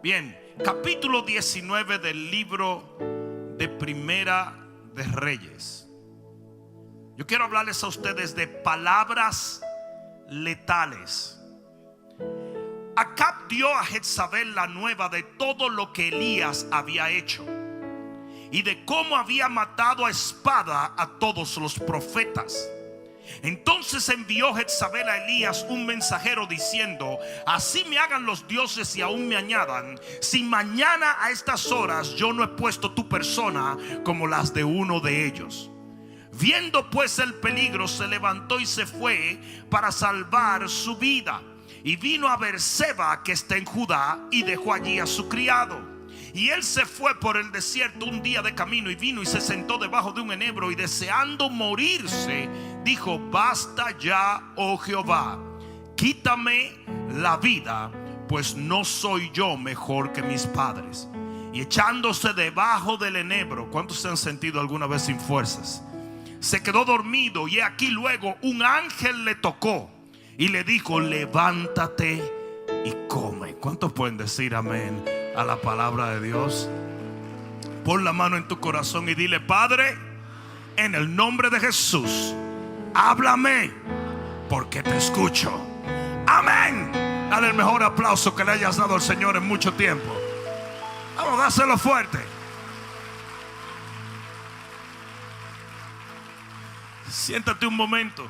Bien, capítulo 19 del libro de Primera de Reyes. Yo quiero hablarles a ustedes de palabras letales. Acab dio a Jezabel la nueva de todo lo que Elías había hecho y de cómo había matado a espada a todos los profetas. Entonces envió Jezabel a Elías un mensajero diciendo: así me hagan los dioses y aún me añadan, si mañana a estas horas yo no he puesto tu persona como las de uno de ellos. Viendo pues el peligro, se levantó y se fue para salvar su vida, y vino a Beerseba, que está en Judá, y dejó allí a su criado. Y él se fue por el desierto un día de camino, y vino y se sentó debajo de un enebro, y deseando morirse dijo: basta ya, oh Jehová, quítame la vida, pues no soy yo mejor que mis padres. Y echándose debajo del enebro, ¿cuántos se han sentido alguna vez sin fuerzas? Se quedó dormido, y aquí luego un ángel le tocó y le dijo: levántate y come. ¿Cuántos pueden decir amén a la palabra de Dios? Pon la mano en tu corazón y dile: Padre, en el nombre de Jesús, háblame, porque te escucho. Amén. Dale el mejor aplauso que le hayas dado al Señor en mucho tiempo. Vamos, dáselo fuerte. Siéntate un momento.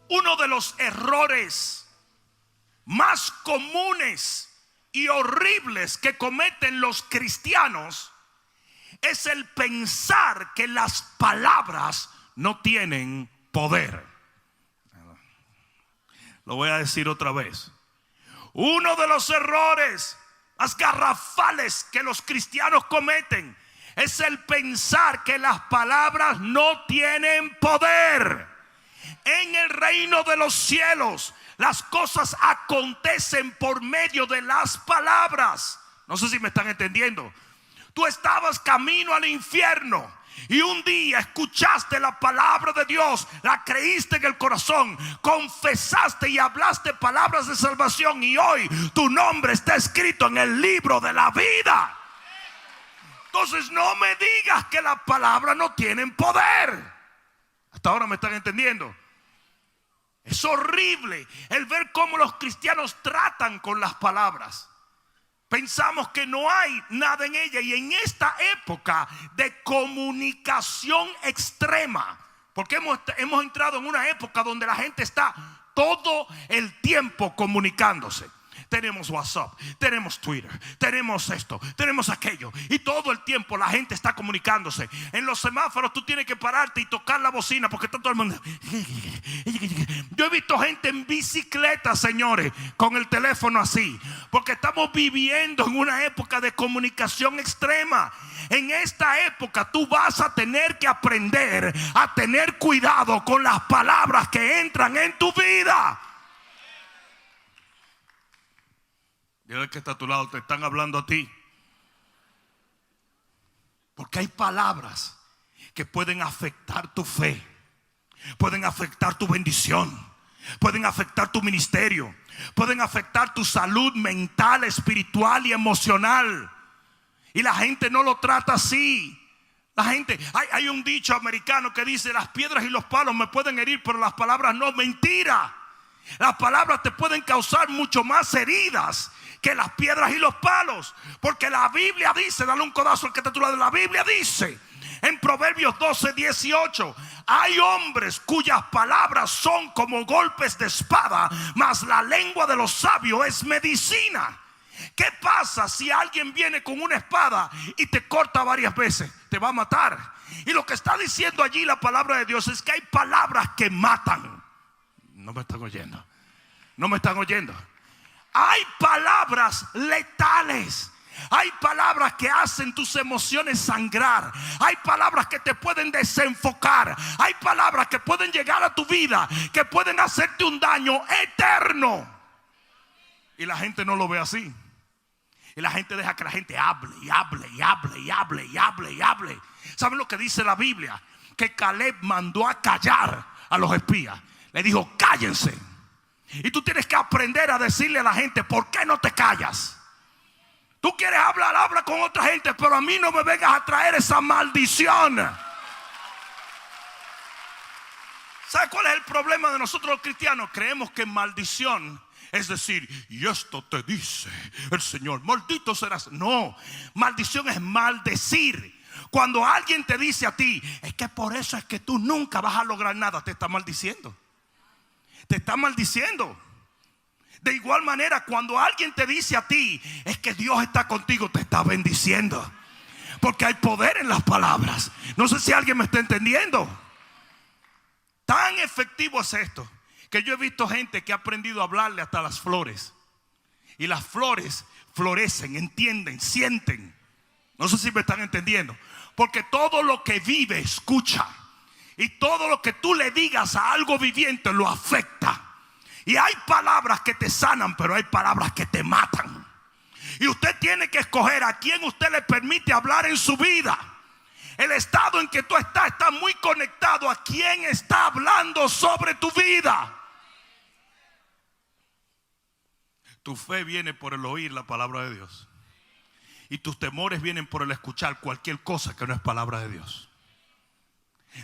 Uno de los errores más comunes y horribles que cometen los cristianos es el pensar que las palabras no tienen poder. Lo voy a decir otra vez. Uno de los errores más garrafales que los cristianos cometen es el pensar que las palabras no tienen poder. En el reino de los cielos, las cosas acontecen por medio de las palabras. No sé si me están entendiendo. Tú estabas camino al infierno y un día escuchaste la palabra de Dios, la creíste en el corazón, confesaste y hablaste palabras de salvación, y hoy tu nombre está escrito en el libro de la vida. Entonces no me digas que las palabras no tienen poder. Hasta ahora me están entendiendo. Es horrible el ver cómo los cristianos tratan con las palabras. Pensamos que no hay nada en ella. Y en esta época de comunicación extrema, porque hemos entrado en una época donde la gente está todo el tiempo comunicándose. Tenemos WhatsApp, tenemos Twitter, tenemos esto, tenemos aquello, y todo el tiempo la gente está comunicándose. En los semáforos tú tienes que pararte y tocar la bocina porque está todo el mundo. Yo he visto gente en bicicleta, señores, con el teléfono así, porque estamos viviendo en una época de comunicación extrema. En esta época tú vas a tener que aprender a tener cuidado con las palabras que entran en tu vida. Dile que está a tu lado, te están hablando a ti. Porque hay palabras que pueden afectar tu fe, pueden afectar tu bendición, pueden afectar tu ministerio, pueden afectar tu salud mental, espiritual y emocional. Y la gente no lo trata así. La gente, hay un dicho americano que dice: las piedras y los palos me pueden herir, pero las palabras no. Mentira. Las palabras te pueden causar mucho más heridas que las piedras y los palos, porque la Biblia dice, dale un codazo al que está a tu lado, la Biblia dice en Proverbios 12:18: hay hombres cuyas palabras son como golpes de espada, mas la lengua de los sabios es medicina. ¿Qué pasa si alguien viene con una espada y te corta varias veces? Te va a matar. Y lo que está diciendo allí la palabra de Dios es que hay palabras que matan. No me están oyendo. No me están oyendo. Hay palabras letales. Hay palabras que hacen tus emociones sangrar. Hay palabras que te pueden desenfocar. Hay palabras que pueden llegar a tu vida, que pueden hacerte un daño eterno. Y la gente no lo ve así. Y la gente deja que la gente hable y hable y hable y hable y hable y hable. ¿Saben lo que dice la Biblia? Que Caleb mandó a callar a los espías. Le dijo: cállense. Y tú tienes que aprender a decirle a la gente: ¿por qué no te callas? Tú quieres hablar, habla con otra gente, pero a mí no me vengas a traer esa maldición. ¿Sabes cuál es el problema de nosotros los cristianos? Creemos que maldición es decir: y esto te dice el Señor, maldito serás. No, maldición es maldecir. Cuando alguien te dice a ti: es que por eso es que tú nunca vas a lograr nada, te está maldiciendo. Te está maldiciendo. De igual manera, cuando alguien te dice a ti: es que Dios está contigo, te está bendiciendo. Porque hay poder en las palabras. No sé si alguien me está entendiendo. Tan efectivo es esto, que yo he visto gente que ha aprendido a hablarle hasta las flores. Y las flores florecen, entienden, sienten. No sé si me están entendiendo. Porque todo lo que vive escucha. Y todo lo que tú le digas a algo viviente lo afecta. Y hay palabras que te sanan, pero hay palabras que te matan. Y usted tiene que escoger a quién usted le permite hablar en su vida. El estado en que tú estás está muy conectado a quién está hablando sobre tu vida. Tu fe viene por el oír la palabra de Dios. Y tus temores vienen por el escuchar cualquier cosa que no es palabra de Dios.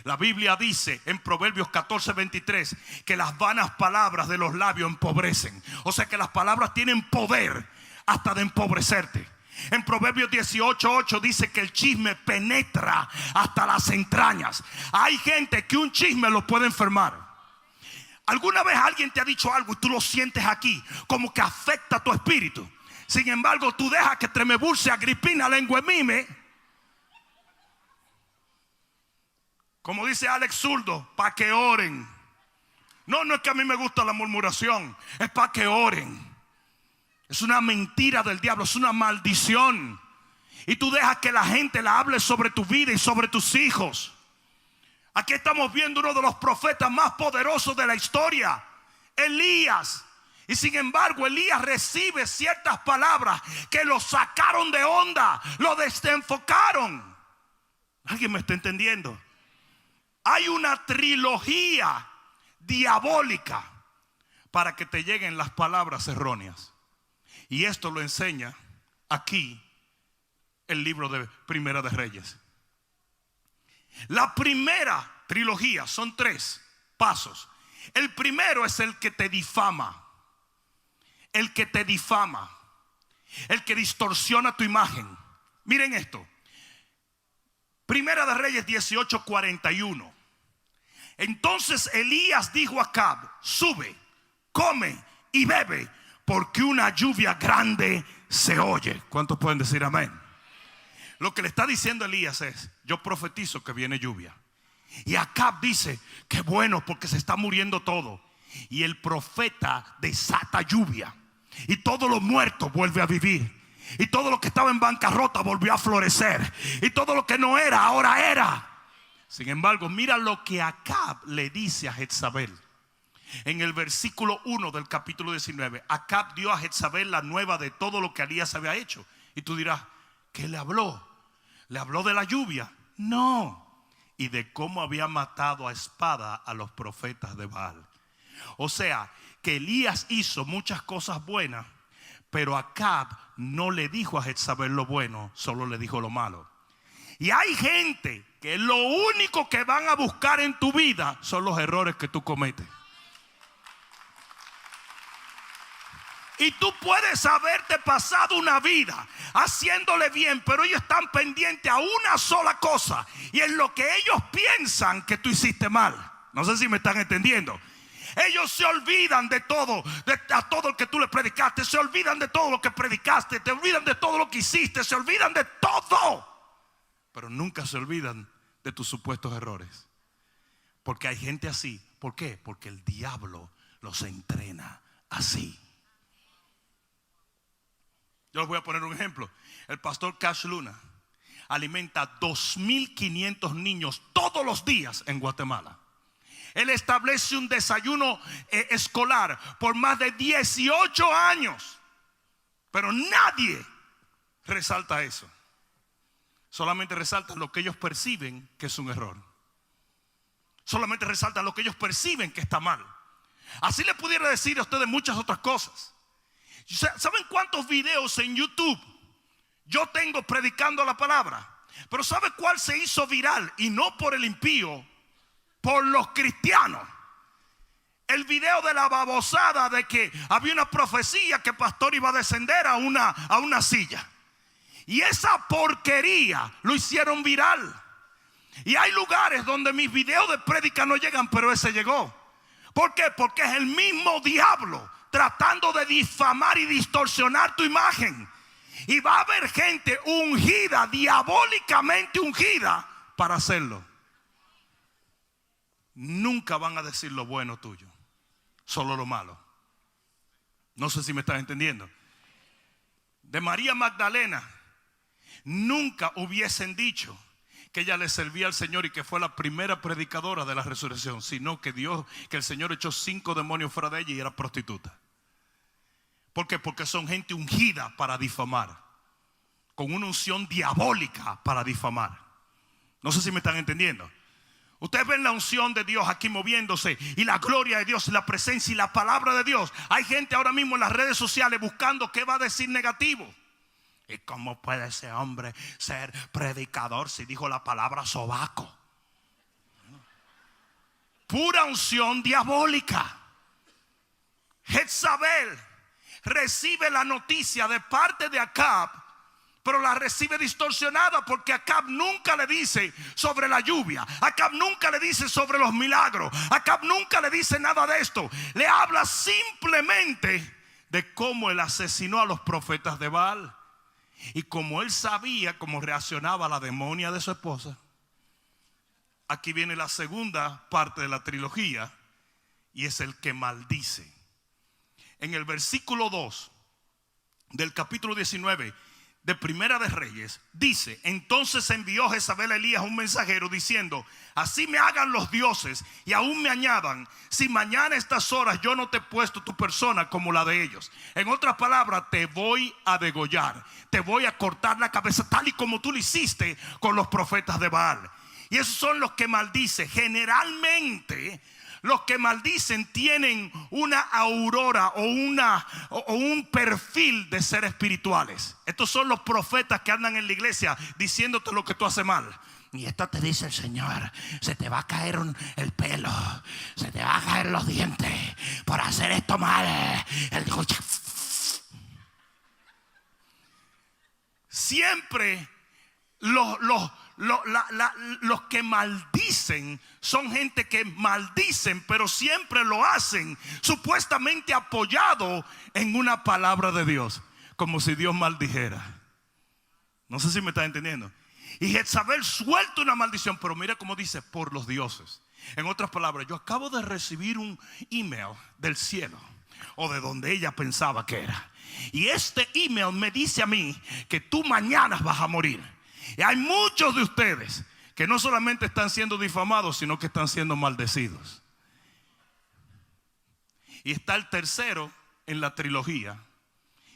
La Biblia dice en Proverbios 14:23 que las vanas palabras de los labios empobrecen. O sea que las palabras tienen poder hasta de empobrecerte. En Proverbios 18:8 dice que el chisme penetra hasta las entrañas. Hay gente que un chisme lo puede enfermar. ¿Alguna vez alguien te ha dicho algo y tú lo sientes aquí como que afecta tu espíritu? Sin embargo, tú dejas que Tremebulce, Agripina, lengua mime. Como dice Alex Zurdo, para que oren. No es que a mí me gusta la murmuración, es para que oren. Es una mentira del diablo, es una maldición. Y tú dejas que la gente la hable sobre tu vida y sobre tus hijos. Aquí estamos viendo uno de los profetas más poderosos de la historia, Elías. Y sin embargo, Elías recibe ciertas palabras que lo sacaron de onda, lo desenfocaron. ¿Alguien me está entendiendo? Hay una trilogía diabólica para que te lleguen las palabras erróneas. Y esto lo enseña aquí el libro de Primera de Reyes. La primera trilogía son 3 pasos. El primero es el que te difama. El que te difama. El que distorsiona tu imagen. Miren esto. Primera de Reyes 18:41. Entonces Elías dijo a Acab: sube, come y bebe, porque una lluvia grande se oye. ¿Cuántos pueden decir amén? Lo que le está diciendo Elías es: yo profetizo que viene lluvia. Y Acab dice: qué bueno, porque se está muriendo todo. Y el profeta desata lluvia. Y todo lo muerto vuelve a vivir. Y todo lo que estaba en bancarrota volvió a florecer. Y todo lo que no era, ahora era. Sin embargo, mira lo que Acab le dice a Jezabel. En el versículo 1 del capítulo 19, Acab dio a Jezabel la nueva de todo lo que Elías había hecho. Y tú dirás: ¿qué le habló? ¿Le habló de la lluvia? No. Y de cómo había matado a espada a los profetas de Baal. O sea, que Elías hizo muchas cosas buenas, pero Acab no le dijo a Jezabel lo bueno, solo le dijo lo malo. Y hay gente que lo único que van a buscar en tu vida son los errores que tú cometes. Y tú puedes haberte pasado una vida haciéndole bien, pero ellos están pendientes a una sola cosa, y es lo que ellos piensan que tú hiciste mal. No sé si me están entendiendo. Ellos se olvidan de todo, a todo el que tú le predicaste. Se olvidan de todo lo que predicaste. Te olvidan de todo lo que hiciste. Se olvidan de todo, pero nunca se olvidan de tus supuestos errores. Porque hay gente así. ¿Por qué? Porque el diablo los entrena así. Yo les voy a poner un ejemplo. El pastor Cash Luna alimenta 2,500 niños todos los días en Guatemala. Él establece un desayuno escolar por más de 18 años. Pero nadie resalta eso. Solamente resaltan lo que ellos perciben que es un error. Solamente resaltan lo que ellos perciben que está mal. Así le pudiera decir a ustedes muchas otras cosas. ¿Saben cuántos videos en YouTube yo tengo predicando la palabra? Pero ¿sabe cuál se hizo viral? Y no por el impío, por los cristianos. El video de la babosada de que había una profecía que el pastor iba a descender a una silla. Y esa porquería lo hicieron viral. Y hay lugares donde mis videos de prédica no llegan, pero ese llegó. ¿Por qué? Porque es el mismo diablo tratando de difamar y distorsionar tu imagen. Y va a haber gente ungida, diabólicamente ungida, para hacerlo. Nunca van a decir lo bueno tuyo, solo lo malo. No sé si me estás entendiendo. De María Magdalena nunca hubiesen dicho que ella le servía al Señor y que fue la primera predicadora de la resurrección, sino que el Señor echó 5 demonios fuera de ella y era prostituta. ¿Por qué? Porque son gente ungida para difamar, con una unción diabólica para difamar. No sé si me están entendiendo. Ustedes ven la unción de Dios aquí moviéndose, y la gloria de Dios, la presencia y la palabra de Dios. Hay gente ahora mismo en las redes sociales buscando qué va a decir negativo. ¿Y cómo puede ese hombre ser predicador si dijo la palabra sobaco? Pura unción diabólica. Jezabel recibe la noticia de parte de Acab, pero la recibe distorsionada, porque Acab nunca le dice sobre la lluvia. Acab nunca le dice sobre los milagros. Acab nunca le dice nada de esto. Le habla simplemente de cómo él asesinó a los profetas de Baal. Y como él sabía cómo reaccionaba la demonia de su esposa, aquí viene la segunda parte de la trilogía, y es el que maldice. En el versículo 2 del capítulo 19 de Primera de Reyes dice: entonces envió Jezabel a Elías un mensajero diciendo: así me hagan los dioses y aún me añadan, si mañana a estas horas yo no te he puesto tu persona como la de ellos. En otras palabras, te voy a degollar, te voy a cortar la cabeza, tal y como tú lo hiciste con los profetas de Baal. Y esos son los que maldice. Generalmente los que maldicen tienen una aurora o un perfil de ser espirituales. Estos son los profetas que andan en la iglesia diciéndote lo que tú haces mal. Y esto te dice el Señor: se te va a caer el pelo, se te va a caer los dientes por hacer esto mal. Él dijo: siempre los que maldicen son gente que maldicen, pero siempre lo hacen supuestamente apoyado en una palabra de Dios, como si Dios maldijera. No sé si me está entendiendo. Y Jezabel suelta una maldición, pero mira cómo dice: por los dioses. En otras palabras, yo acabo de recibir un email del cielo, o de donde ella pensaba que era, y este email me dice a mí que tú mañana vas a morir. Y hay muchos de ustedes que no solamente están siendo difamados, sino que están siendo maldecidos. Y está el tercero en la trilogía.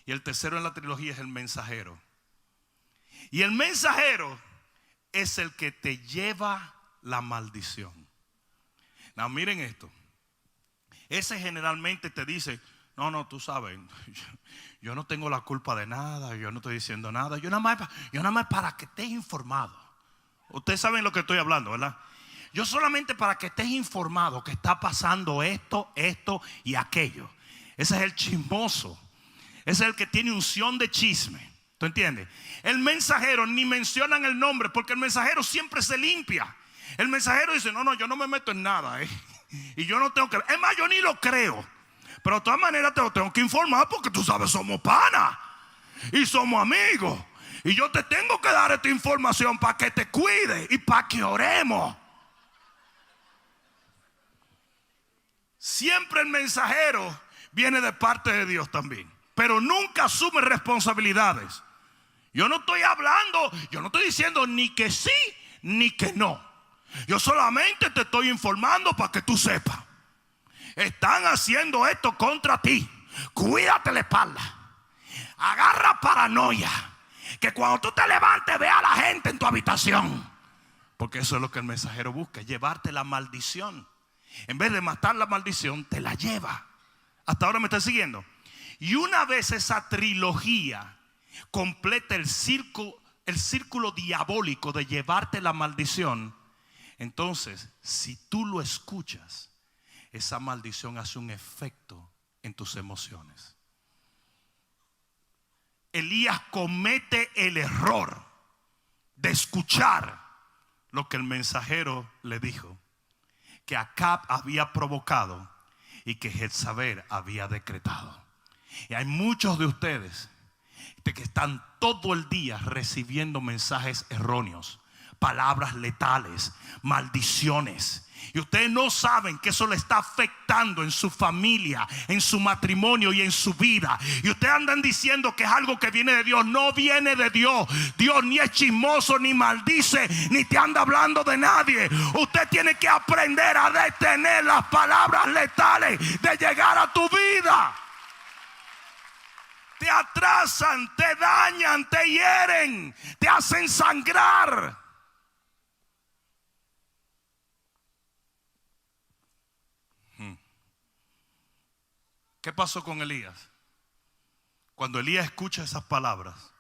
Y el tercero en la trilogía es el mensajero. Y el mensajero es el que te lleva la maldición. No, miren esto. Ese generalmente te dice: no, tú sabes, yo no tengo la culpa de nada, yo no estoy diciendo nada, yo nada más para que estés informado. Ustedes saben lo que estoy hablando, ¿verdad? Yo solamente para que estés informado que está pasando esto y aquello. Ese es el chismoso. Ese es el que tiene unción de chisme. ¿Tú entiendes? El mensajero ni mencionan el nombre, porque el mensajero siempre se limpia. El mensajero dice: no, yo no me meto en nada, y yo no tengo que... Es más, yo ni lo creo. Pero de todas maneras te lo tengo que informar, porque tú sabes, somos panas y somos amigos. Y yo te tengo que dar esta información para que te cuides y para que oremos. Siempre el mensajero viene de parte de Dios también, pero nunca asume responsabilidades. Yo no estoy diciendo ni que sí ni que no. Yo solamente te estoy informando para que tú sepas. Están haciendo esto contra ti. Cuídate la espalda. Agarra paranoia. Que cuando tú te levantes, vea a la gente en tu habitación. Porque eso es lo que el mensajero busca: llevarte la maldición. En vez de matar la maldición, te la lleva. Hasta ahora me estás siguiendo. Y una vez esa trilogía completa el círculo diabólico de llevarte la maldición, entonces si tú lo escuchas, esa maldición hace un efecto en tus emociones. Elías comete el error de escuchar lo que el mensajero le dijo, que Acab había provocado y que Jezabel había decretado. Y hay muchos de ustedes que están todo el día recibiendo mensajes erróneos, palabras letales, maldiciones. Y ustedes no saben que eso le está afectando en su familia, en su matrimonio y en su vida. Y ustedes andan diciendo que es algo que viene de Dios. No viene de Dios. Dios ni es chismoso, ni maldice, ni te anda hablando de nadie. Usted tiene que aprender a detener las palabras letales de llegar a tu vida. Te atrasan, te dañan, te hieren, te hacen sangrar. ¿Qué pasó con Elías? Cuando Elías escucha esas palabras,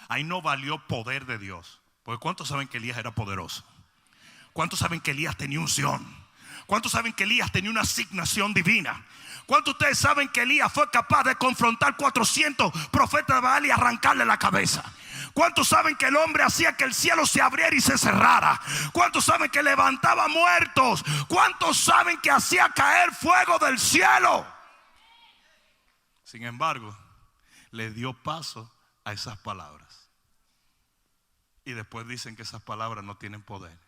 ahí no valió poder de Dios. Porque ¿cuántos saben que Elías era poderoso? ¿Cuántos saben que Elías tenía unción? ¿Cuántos saben que Elías tenía una asignación divina? ¿Cuántos de ustedes saben que Elías fue capaz de confrontar 400 profetas de Baal y arrancarle la cabeza? ¿Cuántos saben que el hombre hacía que el cielo se abriera y se cerrara? ¿Cuántos saben que levantaba muertos? ¿Cuántos saben que hacía caer fuego del cielo? Sin embargo, le dio paso a esas palabras. Y después dicen que esas palabras no tienen poder.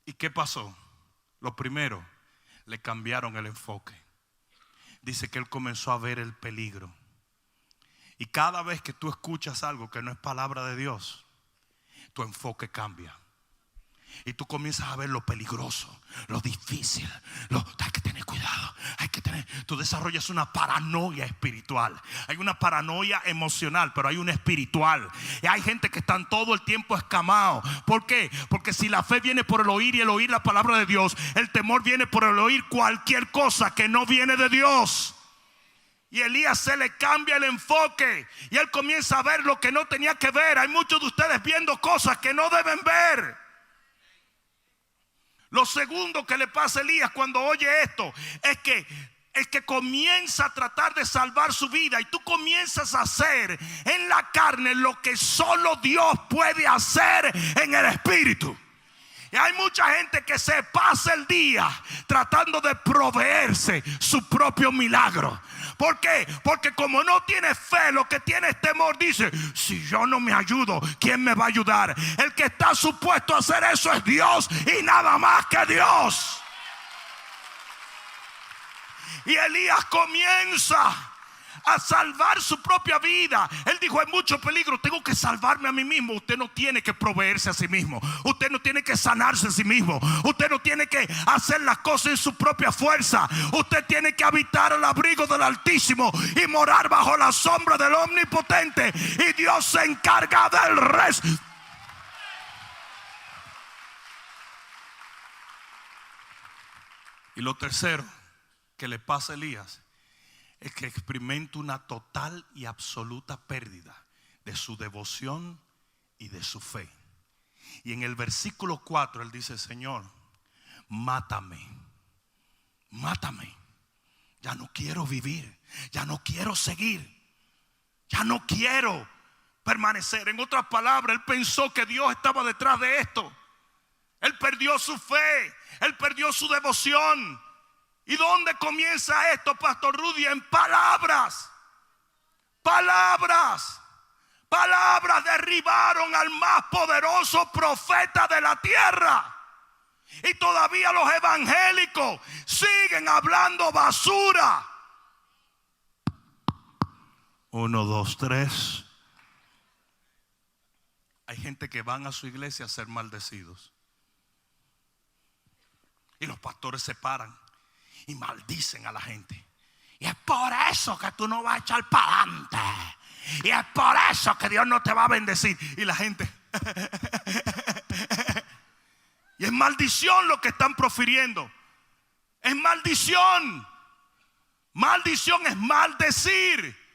¿Y qué pasó? Lo primero, le cambiaron el enfoque. Dice que él comenzó a ver el peligro. Y cada vez que tú escuchas algo que no es palabra de Dios, tu enfoque cambia. Y tú comienzas a ver lo peligroso, lo difícil, hay que tener cuidado, tú desarrollas una paranoia espiritual. Hay una paranoia emocional, pero hay una espiritual. Y hay gente que están todo el tiempo escamados. ¿Por qué? Porque si la fe viene por el oír y el oír la palabra de Dios, el temor viene por el oír cualquier cosa que no viene de Dios. Y Elías se le cambia el enfoque y él comienza a ver lo que no tenía que ver. Hay muchos de ustedes viendo cosas que no deben ver. Lo segundo que le pasa a Elías cuando oye esto es que comienza a tratar de salvar su vida. Y tú comienzas a hacer en la carne lo que solo Dios puede hacer en el espíritu. Y hay mucha gente que se pasa el día tratando de proveerse su propio milagro. ¿Por qué? Porque como no tiene fe, lo que tiene es temor. Dice, si yo no me ayudo, ¿quién me va a ayudar? El que está supuesto a hacer eso es Dios y nada más que Dios. Y Elías comienza a salvar su propia vida. Él dijo, hay mucho peligro, tengo que salvarme a mí mismo. Usted no tiene que proveerse a sí mismo. Usted no tiene que sanarse a sí mismo. Usted no tiene que hacer las cosas en su propia fuerza. Usted tiene que habitar al abrigo del Altísimo y morar bajo la sombra del Omnipotente. Y Dios se encarga del resto. Y lo tercero que le pasa a Elías es que experimenta una total y absoluta pérdida de su devoción y de su fe. Y en el versículo 4 él dice, Señor, mátame, mátame. Ya no quiero vivir, ya no quiero seguir, ya no quiero permanecer. En otras palabras, él pensó que Dios estaba detrás de esto. Él perdió su fe, él perdió su devoción. ¿Y dónde comienza esto, Pastor Rudy? En palabras. Palabras. Palabras derribaron al más poderoso profeta de la tierra. Y todavía los evangélicos siguen hablando basura. 1, 2, 3. Hay gente que van a su iglesia a ser maldecidos. Y los pastores se paran y maldicen a la gente. Y es por eso que tú no vas a echar para adelante. Y es por eso que Dios no te va a bendecir. Y la gente Y es maldición lo que están profiriendo. Es maldición. Maldición es maldecir.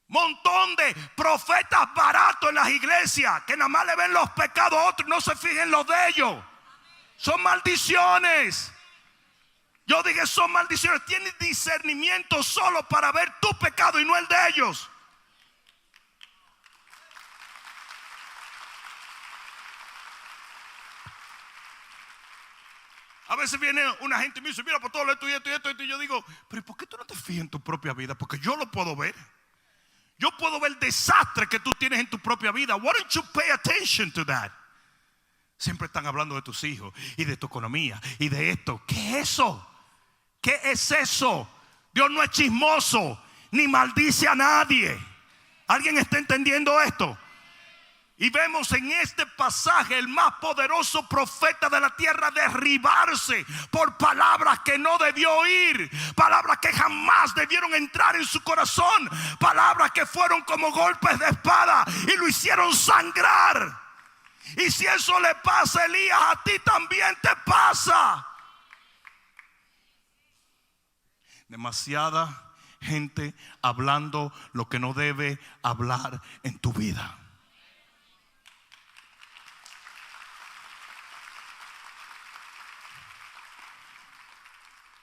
Montón de profetas baratos en las iglesias que nada más le ven los pecados a otros y no se fijen los de ellos. Son maldiciones. Yo dije, son maldiciones. Tienes discernimiento solo para ver tu pecado y no el de ellos. A veces viene una gente y me dice, mira, por todo esto y esto y esto. Y yo digo, pero ¿por qué tú no te fijas en tu propia vida? Porque yo lo puedo ver. Yo puedo ver el desastre que tú tienes en tu propia vida. Why don't you pay attention to that? Siempre están hablando de tus hijos y de tu economía y de esto. ¿Qué es eso? ¿Qué es eso? Dios no es chismoso ni maldice a nadie. ¿Alguien está entendiendo esto? Y vemos en este pasaje el más poderoso profeta de la tierra derribarse por palabras que no debió oír, palabras que jamás debieron entrar en su corazón, palabras que fueron como golpes de espada y lo hicieron sangrar. Y si eso le pasa a Elías, a ti también te pasa. Demasiada gente hablando lo que no debe hablar en tu vida.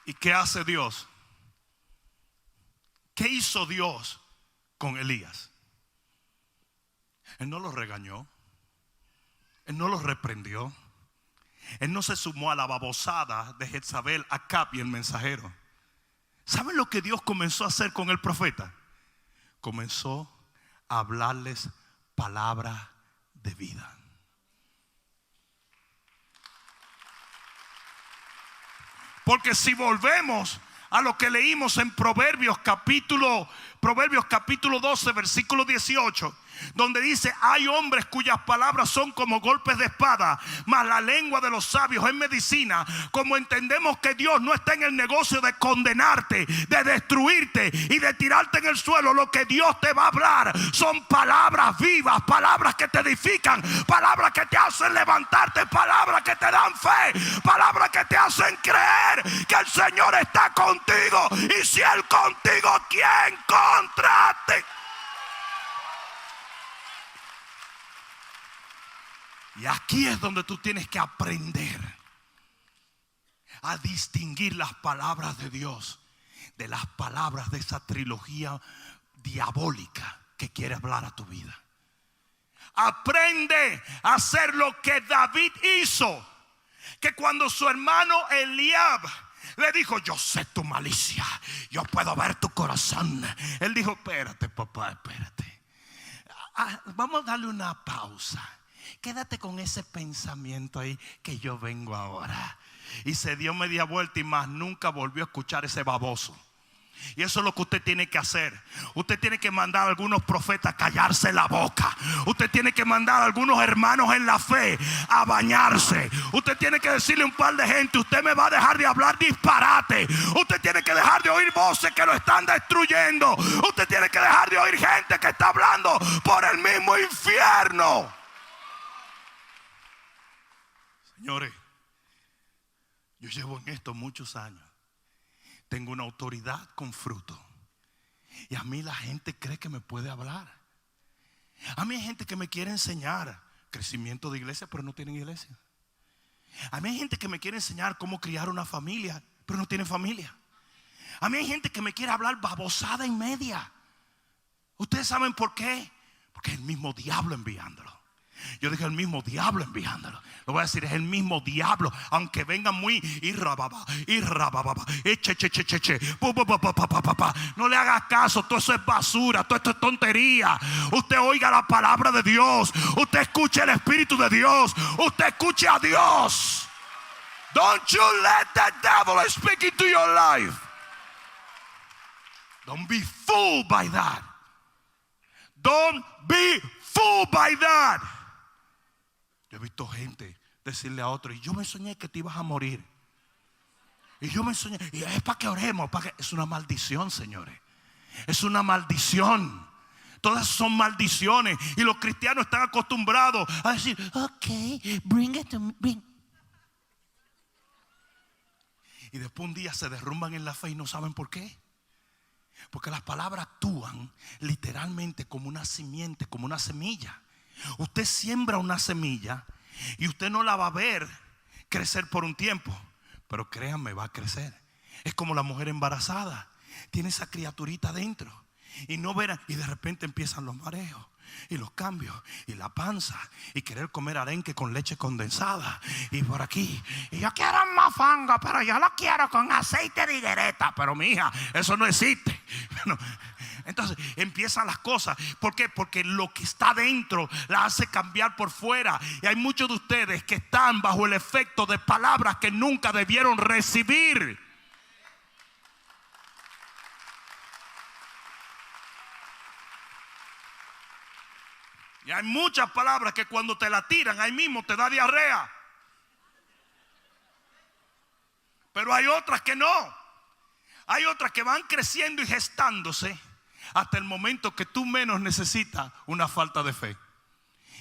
¿Y qué hace Dios? ¿Qué hizo Dios con Elías? Él no lo regañó. Él no lo reprendió. Él no se sumó a la babosada de Jezabel, Acab y el mensajero. ¿Saben lo que Dios comenzó a hacer con el profeta? Comenzó a hablarles palabra de vida. Porque si volvemos a lo que leímos en Proverbios capítulo 12, versículo 18, donde dice, hay hombres cuyas palabras son como golpes de espada, mas la lengua de los sabios es medicina. Como entendemos que Dios no está en el negocio de condenarte, de destruirte y de tirarte en el suelo, lo que Dios te va a hablar son palabras vivas, palabras que te edifican, palabras que te hacen levantarte, palabras que te dan fe, palabras que te hacen creer que el Señor está contigo. Y si Él contigo, ¿quién contra ti? Y aquí es donde tú tienes que aprender a distinguir las palabras de Dios de las palabras de esa trilogía diabólica que quiere hablar a tu vida. Aprende a hacer lo que David hizo, que cuando su hermano Eliab le dijo, yo sé tu malicia, yo puedo ver tu corazón, él dijo, espérate papá, espérate, vamos a darle una pausa. Quédate con ese pensamiento ahí que yo vengo ahora. Y se dio media vuelta y más nunca volvió a escuchar ese baboso. Y eso es lo que usted tiene que hacer. Usted tiene que mandar a algunos profetas a callarse la boca. Usted tiene que mandar a algunos hermanos en la fe a bañarse. Usted tiene que decirle a un par de gente, usted me va a dejar de hablar disparate. Usted tiene que dejar de oír voces que lo están destruyendo. Usted tiene que dejar de oír gente que está hablando por el mismo infierno. Señores, yo llevo en esto muchos años. Tengo una autoridad con fruto. Y a mí la gente cree que me puede hablar. A mí hay gente que me quiere enseñar crecimiento de iglesia, pero no tienen iglesia. A mí hay gente que me quiere enseñar cómo criar una familia, pero no tienen familia. A mí hay gente que me quiere hablar babosada y media. ¿Ustedes saben por qué? Porque es el mismo diablo enviándolo. Yo dije el mismo diablo enviándolo. Lo voy a decir, es el mismo diablo. Aunque vengan muy no le hagas caso. Todo eso es basura, todo esto es tontería. Usted oiga la palabra de Dios. Usted escuche el Espíritu de Dios. Usted escuche a Dios. Don't you let the devil speak into your life. Don't be fooled by that. Don't be fooled by that. Yo he visto gente decirle a otro, y yo me soñé que te ibas a morir. Y yo me soñé, y es para que oremos, es una maldición, señores. Es una maldición. Todas son maldiciones. Y los cristianos están acostumbrados a decir, ok, bring it to me, bring. Y después un día se derrumban en la fe y no saben por qué. Porque las palabras actúan literalmente como una simiente, como una semilla. Usted siembra una semilla y usted no la va a ver crecer por un tiempo, pero créanme, va a crecer. Es como la mujer embarazada. Tiene esa criaturita dentro y no verá, y de repente empiezan los mareos y los cambios y la panza y querer comer arenque con leche condensada y por aquí, y yo quiero mofanga, pero yo lo quiero con aceite de higuereta. Pero mi hija, eso no existe. Entonces empiezan las cosas. ¿Por qué? Porque lo que está dentro la hace cambiar por fuera. Y hay muchos de ustedes que están bajo el efecto de palabras que nunca debieron recibir. Y hay muchas palabras que cuando te la tiran ahí mismo te da diarrea. Pero hay otras que no. Hay otras que van creciendo y gestándose hasta el momento que tú menos necesitas una falta de fe.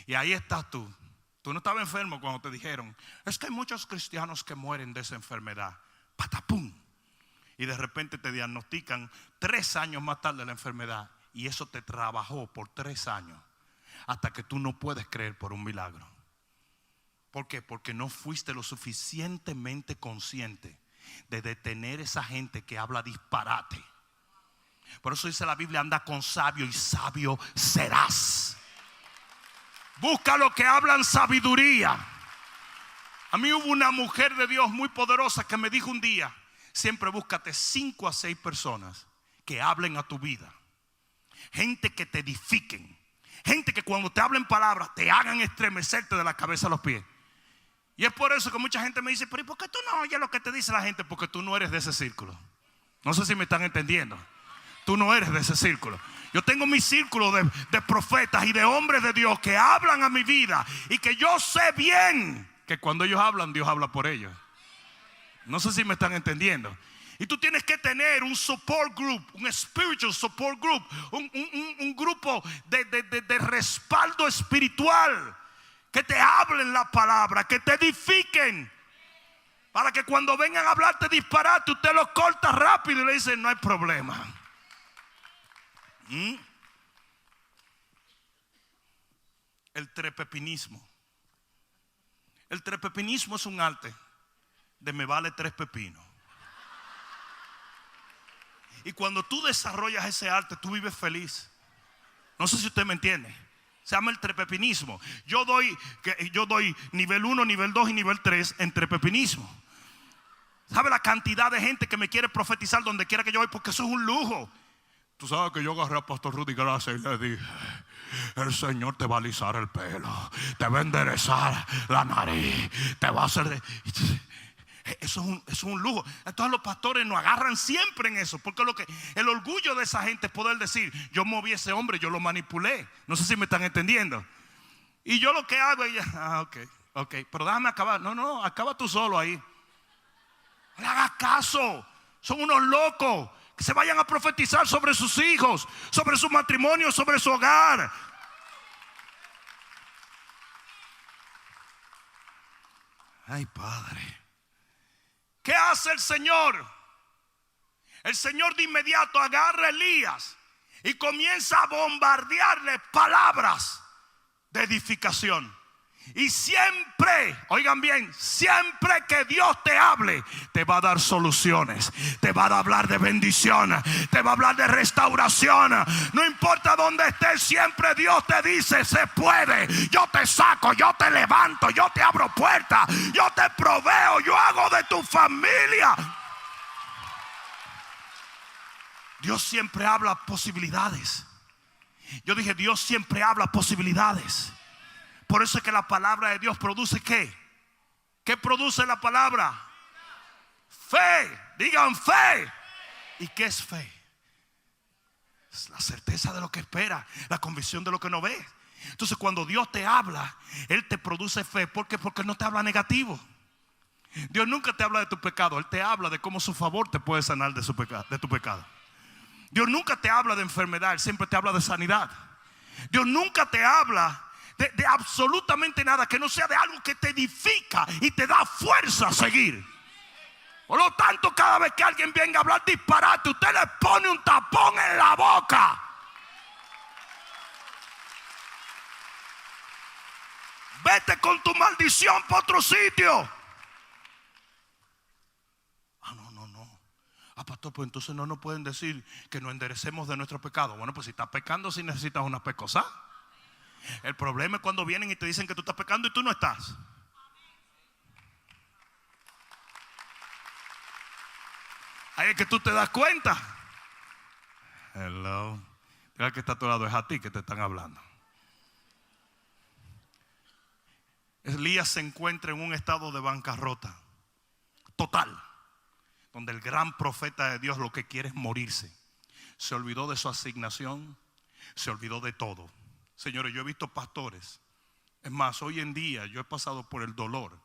Y ahí estás tú. Tú no estabas enfermo cuando te dijeron: es que hay muchos cristianos que mueren de esa enfermedad. Patapum. Y de repente te diagnostican 3 años más tarde la enfermedad. Y eso te trabajó por 3 años. Hasta que tú no puedes creer por un milagro. ¿Por qué? Porque no fuiste lo suficientemente consciente de detener esa gente que habla disparate. Por eso dice la Biblia: anda con sabio y sabio serás. Busca lo que hablan sabiduría. A mí hubo una mujer de Dios muy poderosa que me dijo un día: siempre búscate 5 a 6 personas que hablen a tu vida. Gente que te edifiquen. Gente que cuando te hablen palabras te hagan estremecerte de la cabeza a los pies. Y es por eso que mucha gente me dice: pero ¿y por qué tú no oyes lo que te dice la gente? Porque tú no eres de ese círculo. No sé si me están entendiendo. Tú no eres de ese círculo. Yo tengo mi círculo de profetas y de hombres de Dios que hablan a mi vida. Y que yo sé bien que cuando ellos hablan, Dios habla por ellos. No sé si me están entendiendo. Y tú tienes que tener un support group, un spiritual support group, un grupo de respaldo espiritual, que te hablen la palabra, que te edifiquen, para que cuando vengan a hablarte disparate, usted lo corta rápido y le dice: no hay problema. El trepepinismo. El trepepinismo es un arte de me vale 3 pepinos. Y cuando tú desarrollas ese arte, tú vives feliz. No sé si usted me entiende. Se llama el trepepinismo. Yo doy nivel 1, nivel 2 y nivel 3 en trepepinismo. ¿Sabe la cantidad de gente que me quiere profetizar donde quiera que yo voy? Porque eso es un lujo. Tú sabes que yo agarré a Pastor Rudy Gracia y le dije: el Señor te va a alisar el pelo, te va a enderezar la nariz, te va a hacer... Eso es un lujo. Entonces los pastores nos agarran siempre en eso, porque el orgullo de esa gente es poder decir: yo moví a ese hombre, yo lo manipulé. No sé si me están entendiendo. Y yo lo que hago es: ok, pero déjame acabar. No, acaba tú solo ahí. No le hagas caso. Son unos locos. Que se vayan a profetizar sobre sus hijos, sobre su matrimonio, sobre su hogar. Ay, Padre. ¿Qué hace el Señor? El Señor de inmediato agarra a Elías y comienza a bombardearle palabras de edificación. Y siempre, oigan bien, siempre que Dios te hable, te va a dar soluciones, te va a hablar de bendición, te va a hablar de restauración. No importa dónde estés, siempre Dios te dice: se puede, yo te saco, yo te levanto, yo te abro puertas, yo te proveo, yo hago de tu familia. Dios siempre habla posibilidades. Yo dije: Dios siempre habla posibilidades. Por eso es que la palabra de Dios produce ¿qué? ¿Qué produce la palabra? Fe. Digan fe. ¿Y qué es fe? Es la certeza de lo que espera, la convicción de lo que no ve. Entonces cuando Dios te habla, Él te produce fe. ¿Por qué? Porque Él no te habla negativo. Dios nunca te habla de tu pecado. Él te habla de cómo su favor te puede sanar de tu pecado. Dios nunca te habla de enfermedad. Él siempre te habla de sanidad. Dios nunca te habla de absolutamente nada que no sea de algo que te edifica y te da fuerza a seguir. Por lo tanto, cada vez que alguien venga a hablar disparate, usted le pone un tapón en la boca. Vete con tu maldición para otro sitio. Pastor, pues entonces no nos pueden decir que nos enderecemos de nuestro pecado. Bueno, pues si estás pecando, si necesitas una pecosa. El problema es cuando vienen y te dicen que tú estás pecando y tú no estás. Ahí es que tú te das cuenta. Hello. Mira que está a tu lado, es a ti que te están hablando. Elías se encuentra en un estado de bancarrota total, donde el gran profeta de Dios lo que quiere es morirse. Se olvidó de su asignación, se olvidó de todo. Señores, yo he visto pastores. Es más, hoy en día yo he pasado por el dolor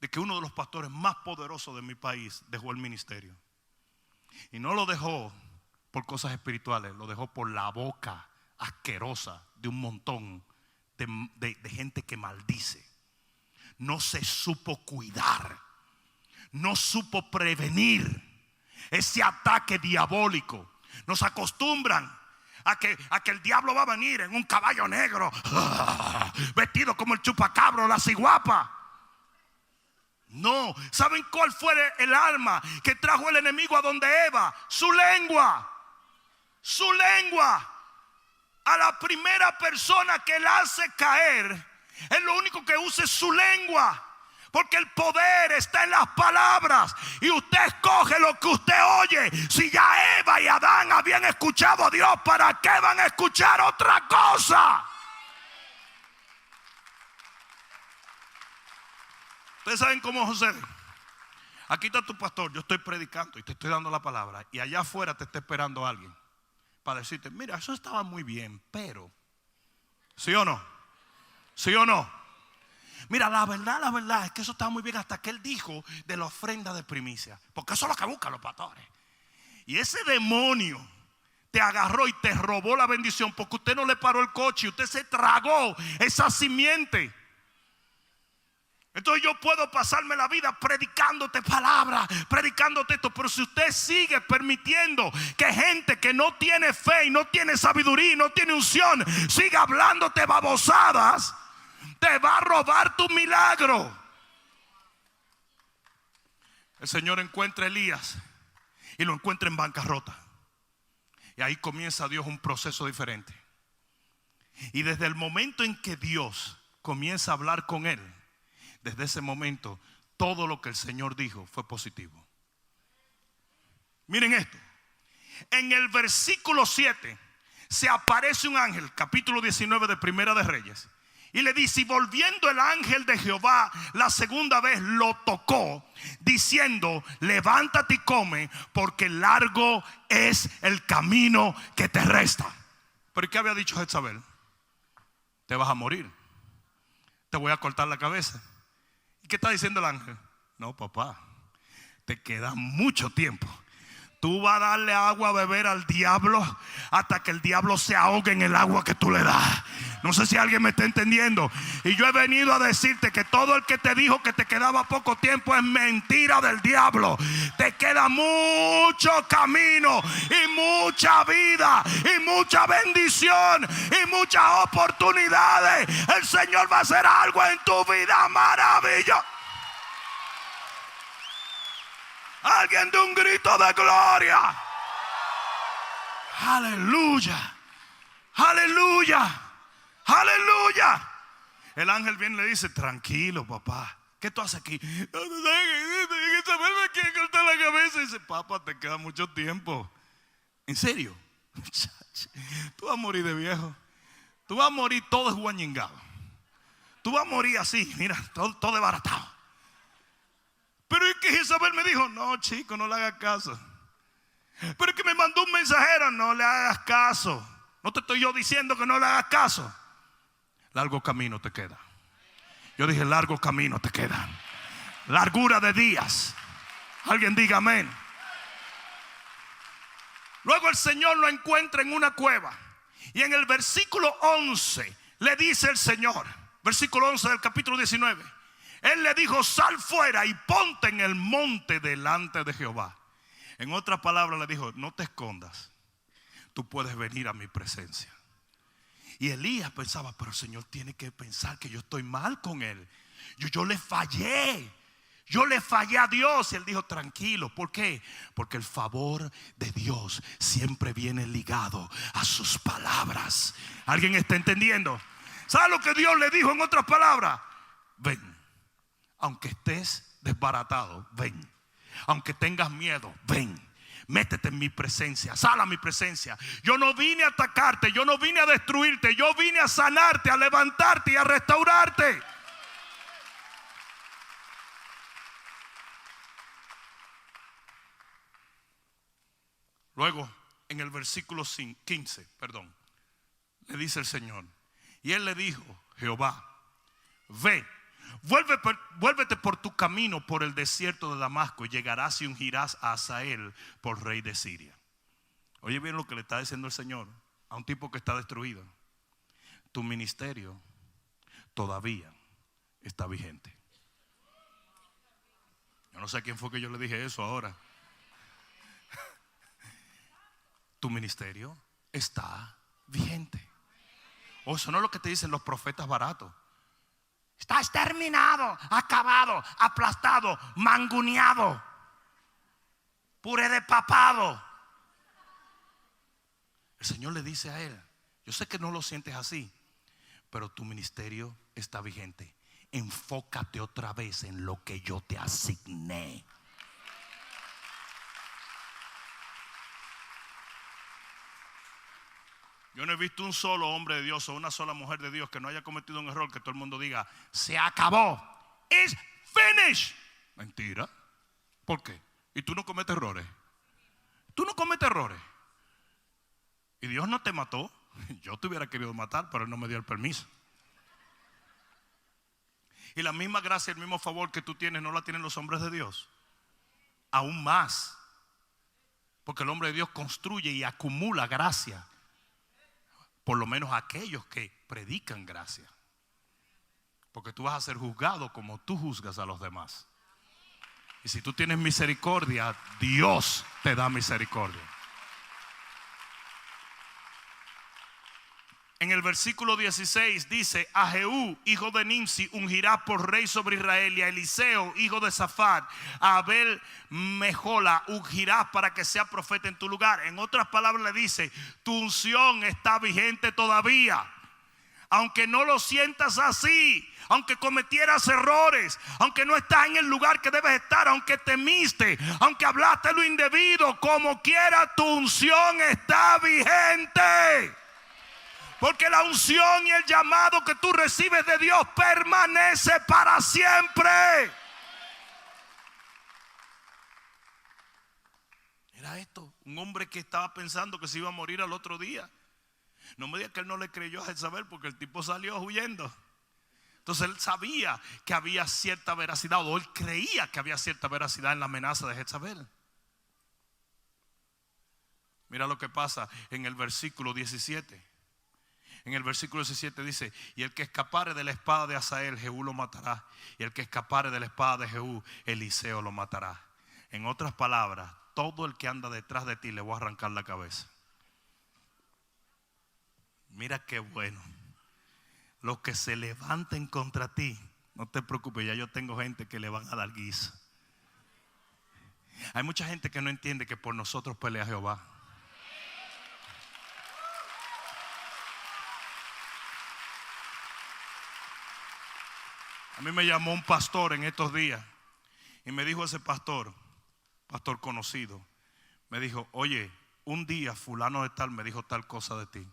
de que uno de los pastores más poderosos de mi país dejó el ministerio. Y no lo dejó por cosas espirituales, lo dejó por la boca asquerosa de un montón de gente que maldice. No se supo cuidar, no supo prevenir ese ataque diabólico. Nos acostumbran a que el diablo va a venir en un caballo negro, vestido como el chupacabro, la ciguapa. No, ¿saben cuál fue el arma que trajo el enemigo a donde Eva? Su lengua. Su lengua. A la primera persona que la hace caer, es lo único que usa es su lengua. Porque el poder está en las palabras. Y usted escoge lo que usted oye. Si ya Eva y Adán habían escuchado a Dios, ¿para qué van a escuchar otra cosa? Ustedes saben cómo sucede. Aquí está tu pastor, yo estoy predicando y te estoy dando la palabra. Y allá afuera te está esperando alguien para decirte, mira, eso estaba muy bien, pero ¿sí o no? ¿Sí o no? Mira, la verdad es que eso estaba muy bien hasta que él dijo de la ofrenda de primicia. Porque eso es lo que buscan los pastores. Y ese demonio te agarró y te robó la bendición porque usted no le paró el coche y usted se tragó esa simiente. Entonces yo puedo pasarme la vida predicándote palabras, predicándote esto, pero si usted sigue permitiendo que gente que no tiene fe y no tiene sabiduría y no tiene unción siga hablándote babosadas, te va a robar tu milagro. El Señor encuentra a Elías y lo encuentra en bancarrota. Y ahí comienza Dios un proceso diferente. Y desde el momento en que Dios comienza a hablar con él, desde ese momento todo lo que el Señor dijo fue positivo. Miren esto. En el versículo 7 se aparece un ángel, capítulo 19 de Primera de Reyes, y le dice: y volviendo el ángel de Jehová la segunda vez lo tocó, diciendo: levántate y come, porque largo es el camino que te resta. ¿Pero qué había dicho Jezabel? Te vas a morir, te voy a cortar la cabeza. ¿Y qué está diciendo el ángel? No, papá, te queda mucho tiempo. Tú vas a darle agua a beber al diablo hasta que el diablo se ahogue en el agua que tú le das. No sé si alguien me está entendiendo. Y yo he venido a decirte que todo el que te dijo que te quedaba poco tiempo es mentira del diablo. Te queda mucho camino y mucha vida y mucha bendición y muchas oportunidades. El Señor va a hacer algo en tu vida maravilloso. Alguien de un grito de gloria. Aleluya. Aleluya. Aleluya. El ángel viene y le dice: tranquilo, papá, ¿qué tú haces aquí? Isabel me quiere cortar la cabeza. Y dice: papá, te queda mucho tiempo. ¿En serio? Tú vas a morir de viejo. Tú vas a morir todo esguañingado. Tú vas a morir así, mira, todo desbaratado. Pero es que Isabel me dijo: no, chico, no le hagas caso. Pero es que me mandó un mensajero. No le hagas caso. No te estoy yo diciendo que no le hagas caso. Largo camino te queda. Yo dije: largo camino te queda. Largura de días. Alguien diga amén. Luego el Señor lo encuentra en una cueva. Y en el versículo 11 le dice el Señor, versículo 11 del capítulo 19: Él le dijo: sal fuera y ponte en el monte delante de Jehová. En otras palabras le dijo: no te escondas, tú puedes venir a mi presencia. Y Elías pensaba: pero el Señor tiene que pensar que yo estoy mal con él. Yo le fallé. Yo le fallé a Dios. Y él dijo: tranquilo. ¿Por qué? Porque el favor de Dios siempre viene ligado a sus palabras. ¿Alguien está entendiendo? ¿Sabe lo que Dios le dijo en otras palabras? Ven. Aunque estés desbaratado, ven. Aunque tengas miedo, ven. Métete en mi presencia, sal a mi presencia. Yo no vine a atacarte, yo no vine a destruirte. Yo vine a sanarte, a levantarte y a restaurarte. Luego, en el versículo 15, le dice el Señor: y él le dijo: Jehová, ve, vuélvete por tu camino por el desierto de Damasco, y llegarás y ungirás a Hazael por rey de Siria. Oye bien lo que le está diciendo el Señor a un tipo que está destruido: tu ministerio todavía está vigente. Yo no sé a quién fue que yo le dije eso ahora. Tu ministerio está vigente. O eso no es lo que te dicen los profetas baratos. Estás terminado, acabado, aplastado, manguneado, puré de papado. El Señor le dice a él: yo sé que no lo sientes así, pero tu ministerio está vigente. Enfócate otra vez en lo que yo te asigné. Yo no he visto un solo hombre de Dios o una sola mujer de Dios que no haya cometido un error que todo el mundo diga: se acabó, it's finished. Mentira. ¿Por qué? ¿Y tú no cometes errores? Tú no cometes errores. ¿Y Dios no te mató? Yo te hubiera querido matar, pero Él no me dio el permiso. Y la misma gracia, el mismo favor que tú tienes, no la tienen los hombres de Dios. Aún más. Porque el hombre de Dios construye y acumula gracia. Por lo menos aquellos que predican gracia. Porque tú vas a ser juzgado como tú juzgas a los demás. Y si tú tienes misericordia, Dios te da misericordia. En el versículo 16 dice: a Jehú, hijo de Nimsi, ungirá por rey sobre Israel, y a Eliseo, hijo de Safat, a Abel Mejola, ungirás para que sea profeta en tu lugar. En otras palabras le dice: tu unción está vigente todavía. Aunque no lo sientas así, aunque cometieras errores, aunque no estás en el lugar que debes estar, aunque temiste, aunque hablaste lo indebido, como quiera, tu unción está vigente. Porque la unción y el llamado que tú recibes de Dios permanece para siempre. Era esto, un hombre que estaba pensando que se iba a morir al otro día. No me digas que él no le creyó a Jezabel, porque el tipo salió huyendo. Entonces él sabía que había cierta veracidad, o él creía que había cierta veracidad en la amenaza de Jezabel. Mira lo que pasa en el versículo 17. En el versículo 17 dice: y el que escapare de la espada de Hazael, Jehú lo matará. Y el que escapare de la espada de Jehú, Eliseo lo matará. En otras palabras, todo el que anda detrás de ti le voy a arrancar la cabeza. Mira qué bueno. Los que se levanten contra ti, no te preocupes, ya yo tengo gente que le van a dar guisa. Hay mucha gente que no entiende que por nosotros pelea Jehová. A mí me llamó un pastor en estos días y me dijo ese pastor conocido, me dijo: oye, un día fulano de tal me dijo tal cosa de ti.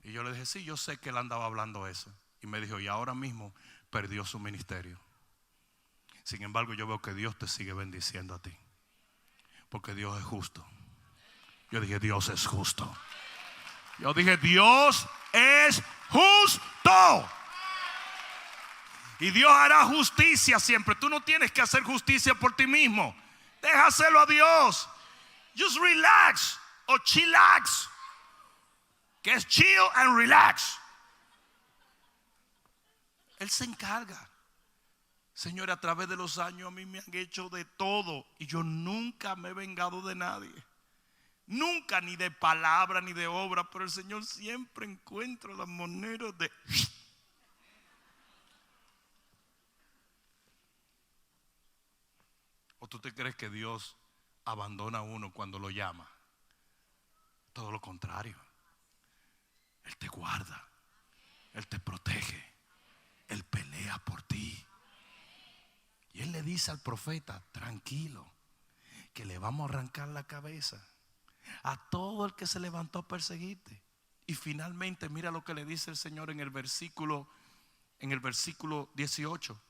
Y yo le dije: sí, yo sé que él andaba hablando eso. Y me dijo: y ahora mismo perdió su ministerio. Sin embargo, yo veo que Dios te sigue bendiciendo a ti, porque Dios es justo. Yo dije: Dios es justo. Yo dije: Dios es justo. Y Dios hará justicia siempre. Tú no tienes que hacer justicia por ti mismo. Déjaselo a Dios. Just relax o chillax, que es chill and relax. Él se encarga. Señor, a través de los años a mí me han hecho de todo y yo nunca me he vengado de nadie. Nunca, ni de palabra ni de obra, pero el Señor siempre encuentra las maneras de... ¿O tú te crees que Dios abandona a uno cuando lo llama? Todo lo contrario. Él te guarda, Él te protege, Él pelea por ti. Y Él le dice al profeta: tranquilo, que le vamos a arrancar la cabeza a todo el que se levantó a perseguirte. Y finalmente mira lo que le dice el Señor en el versículo 18: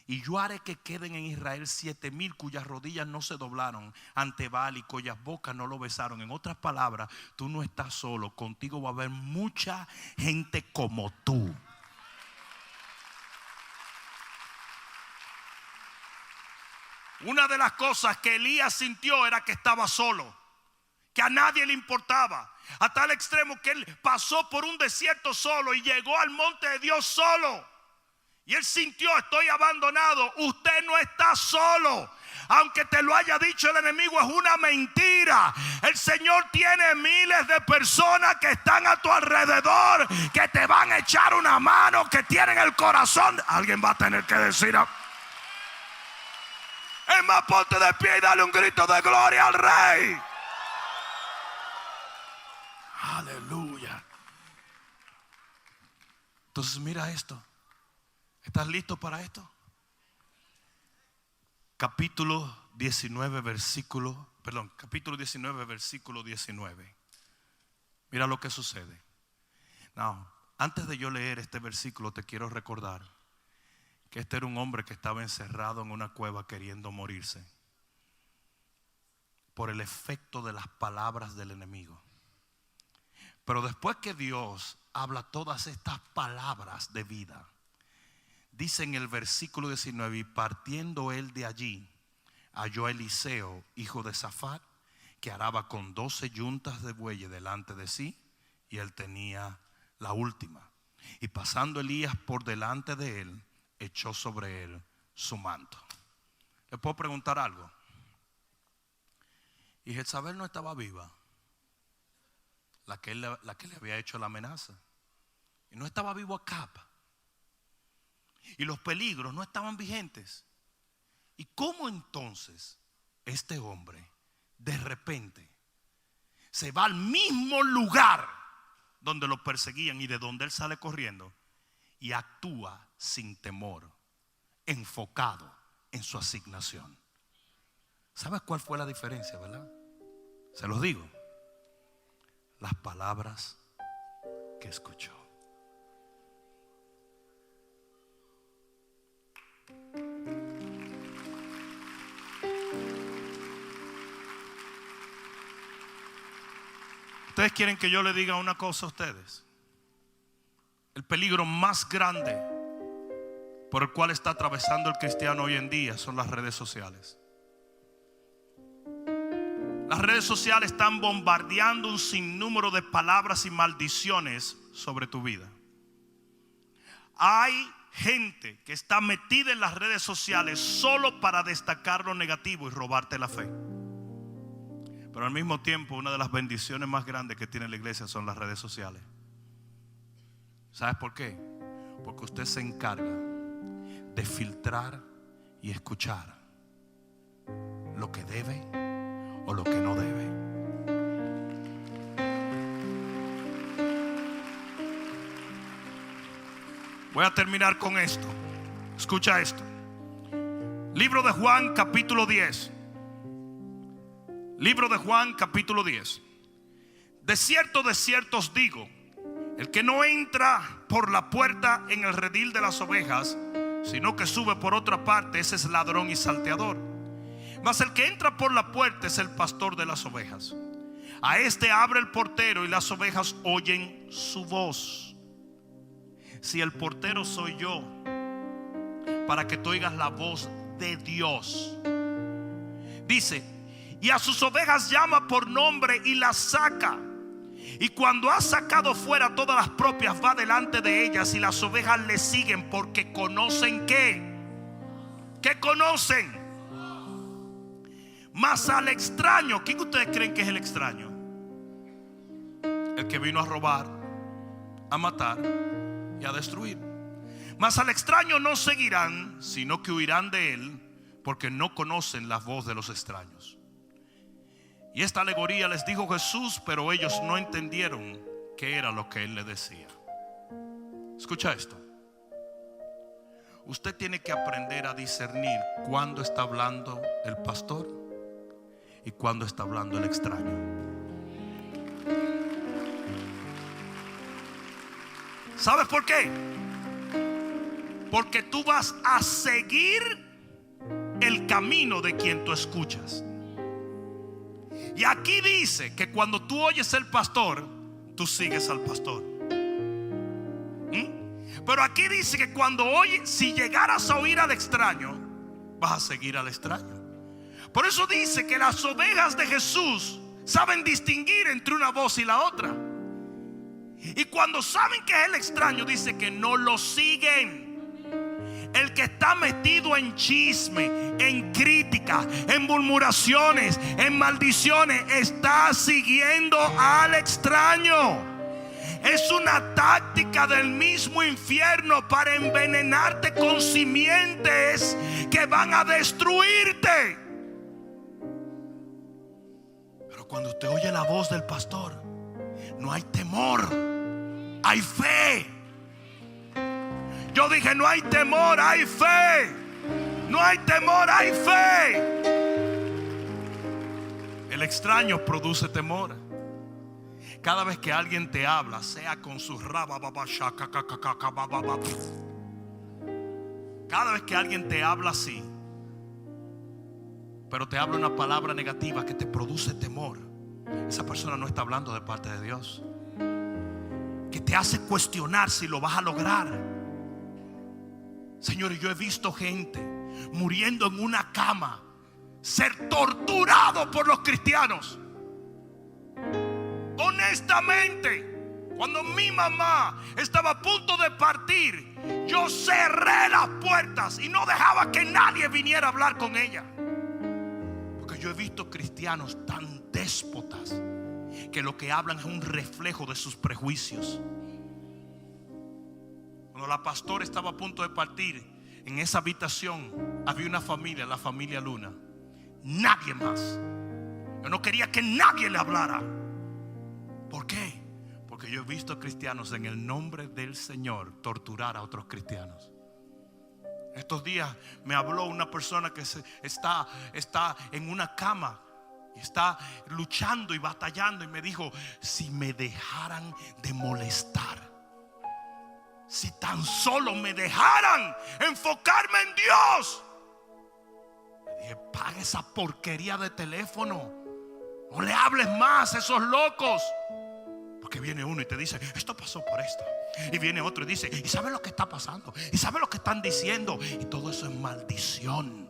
y yo haré que queden en Israel 7,000 cuyas rodillas no se doblaron ante Baal y cuyas bocas no lo besaron. En otras palabras, tú no estás solo, contigo va a haber mucha gente como tú. Una de las cosas que Elías sintió era que estaba solo, que a nadie le importaba, a tal extremo que él pasó por un desierto solo y llegó al monte de Dios solo. Y él sintió: estoy abandonado. Usted no está solo. Aunque te lo haya dicho el enemigo, es una mentira. El Señor tiene miles de personas que están a tu alrededor, que te van a echar una mano, que tienen el corazón. Alguien va a tener que decir: es más, ponte de pie y dale un grito de gloria al Rey. Aleluya. Entonces mira esto. ¿Estás listo para esto? Capítulo 19, versículo 19. Mira lo que sucede. Now, antes de yo leer este versículo, te quiero recordar que este era un hombre que estaba encerrado en una cueva queriendo morirse por el efecto de las palabras del enemigo. Pero después que Dios habla todas estas palabras de vida, dice en el versículo 19: y partiendo él de allí, halló a Eliseo, hijo de Safat, que araba con 12 yuntas de bueyes delante de sí, y él tenía la última. Y pasando Elías por delante de él, echó sobre él su manto. ¿Le puedo preguntar algo? ¿Y Jezabel no estaba viva? La que le había hecho la amenaza. Y no estaba vivo Acab. Y los peligros no estaban vigentes. ¿Y cómo entonces este hombre de repente se va al mismo lugar donde lo perseguían y de donde él sale corriendo y actúa sin temor, enfocado en su asignación? ¿Sabes cuál fue la diferencia, verdad? Se los digo: las palabras que escuchó. Ustedes quieren que yo le diga una cosa a ustedes. El peligro más grande por el cual está atravesando el cristiano hoy en día son las redes sociales. Las redes sociales están bombardeando un sinnúmero de palabras y maldiciones sobre tu vida. Hay gente que está metida en las redes sociales solo para destacar lo negativo y robarte la fe. Pero al mismo tiempo, una de las bendiciones más grandes que tiene la iglesia son las redes sociales. ¿Sabes por qué? Porque usted se encarga de filtrar y escuchar lo que debe o lo que no debe. Voy a terminar con esto. Escucha esto. Libro de Juan, capítulo 10. Libro de Juan, capítulo 10. De cierto os digo: el que no entra por la puerta en el redil de las ovejas, sino que sube por otra parte, ese es ladrón y salteador. Mas el que entra por la puerta es el pastor de las ovejas. A este abre el portero y las ovejas oyen su voz. Si el portero soy yo, para que tú oigas la voz de Dios. Dice: y a sus ovejas llama por nombre y las saca. Y cuando ha sacado fuera todas las propias, va delante de ellas, y las ovejas le siguen porque conocen que que conocen. Mas al extraño, ¿quién ustedes creen que es el extraño? El que vino a robar, a matar y a destruir. Mas al extraño no seguirán, sino que huirán de él, porque no conocen la voz de los extraños. Y esta alegoría les dijo Jesús, pero ellos no entendieron qué era lo que él les decía. Escucha esto. Usted tiene que aprender a discernir cuándo está hablando el pastor y cuándo está hablando el extraño. ¿Sabes por qué? Porque tú vas a seguir el camino de quien tú escuchas. Y aquí dice que cuando tú oyes el pastor, tú sigues al pastor. Pero aquí dice que cuando oyes, si llegaras a oír al extraño, vas a seguir al extraño. Por eso dice que las ovejas de Jesús saben distinguir entre una voz y la otra. Y cuando saben que es el extraño, dice que no lo siguen. El que está metido en chisme, en crítica, en murmuraciones, en maldiciones, está siguiendo al extraño. Es una táctica del mismo infierno para envenenarte con simientes que van a destruirte. Pero cuando usted oye la voz del pastor, no hay temor, hay fe. Yo dije, no hay temor, hay fe. No hay temor, hay fe. El extraño produce temor. Cada vez que alguien te habla, sea con su cada vez que alguien te habla así, pero te habla una palabra negativa que te produce temor, esa persona no está hablando de parte de Dios, que te hace cuestionar si lo vas a lograr. Señores, yo he visto gente muriendo en una cama, ser torturado por los cristianos. Honestamente, cuando mi mamá estaba a punto de partir, yo cerré las puertas y no dejaba que nadie viniera a hablar con ella. Porque yo he visto cristianos tan déspotas que lo que hablan es un reflejo de sus prejuicios. Cuando la pastora estaba a punto de partir, en esa habitación había una familia, la familia Luna. Nadie más. Yo no quería que nadie le hablara. ¿Por qué? Porque yo he visto cristianos en el nombre del Señor torturar a otros cristianos. Estos días me habló una persona que está en una cama y está luchando y batallando, y me dijo: si me dejaran de molestar, si tan solo me dejaran enfocarme en Dios. Le dije: paga esa porquería de teléfono, no le hables más a esos locos. Porque viene uno y te dice: esto pasó por esto. Y viene otro y dice: ¿y sabe lo que está pasando? ¿Y sabe lo que están diciendo? Y todo eso es maldición.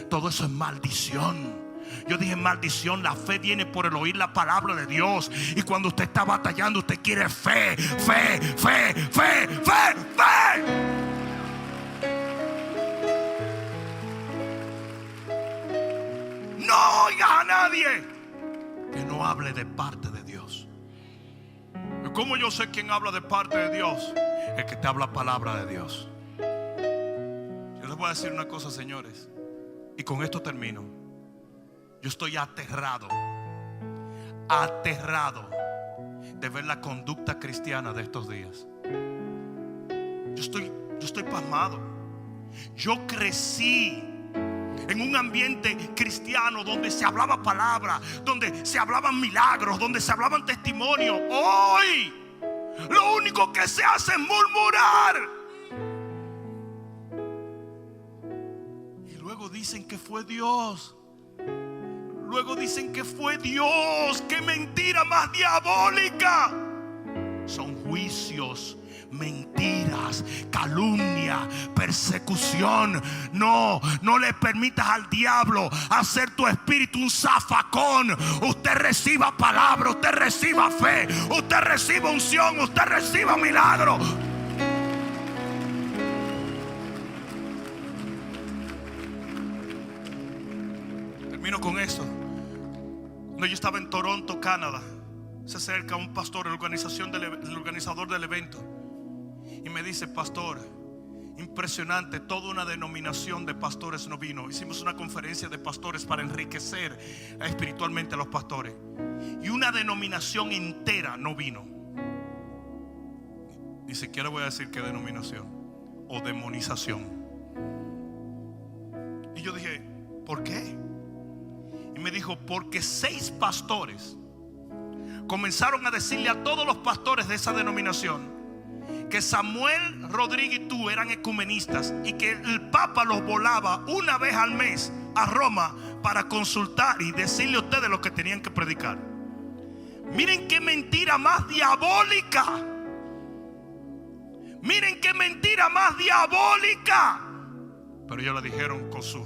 Todo eso es maldición. Yo dije maldición. La fe viene por el oír la palabra de Dios. Y cuando usted está batallando, usted quiere fe, fe, fe, fe, fe, fe. No oigas a nadie que no hable de parte de Dios. ¿Cómo yo sé quién habla de parte de Dios? El que te habla palabra de Dios. Yo les voy a decir una cosa, señores, y con esto termino. Yo estoy aterrado de ver la conducta cristiana de estos días. Yo estoy pasmado. Yo crecí en un ambiente cristiano donde se hablaba palabra, donde se hablaban milagros, donde se hablaban testimonios. Hoy lo único que se hace es murmurar. Y luego dicen que fue Dios. Luego dicen que fue Dios. ¡Qué mentira más diabólica! Son juicios, mentiras, calumnia, persecución. No le permitas al diablo hacer tu espíritu un zafacón. Usted reciba palabra, usted reciba fe, usted reciba unción, usted reciba milagro. esto. Cuando yo estaba en Toronto, Canadá, se acerca un pastor, el organizador del evento, y me dice: pastor, impresionante, toda una denominación de pastores no vino. Hicimos una conferencia de pastores para enriquecer espiritualmente a los pastores, y una denominación entera no vino. Ni siquiera voy a decir qué denominación o demonización. Y yo dije: ¿por qué? Y me dijo: porque 6 pastores comenzaron a decirle a todos los pastores de esa denominación que Samuel, Rodríguez y tú eran ecumenistas, y que el Papa los volaba una vez al mes a Roma para consultar y decirle a ustedes lo que tenían que predicar. Miren qué mentira más diabólica. Miren qué mentira más diabólica. Pero ellos la dijeron con su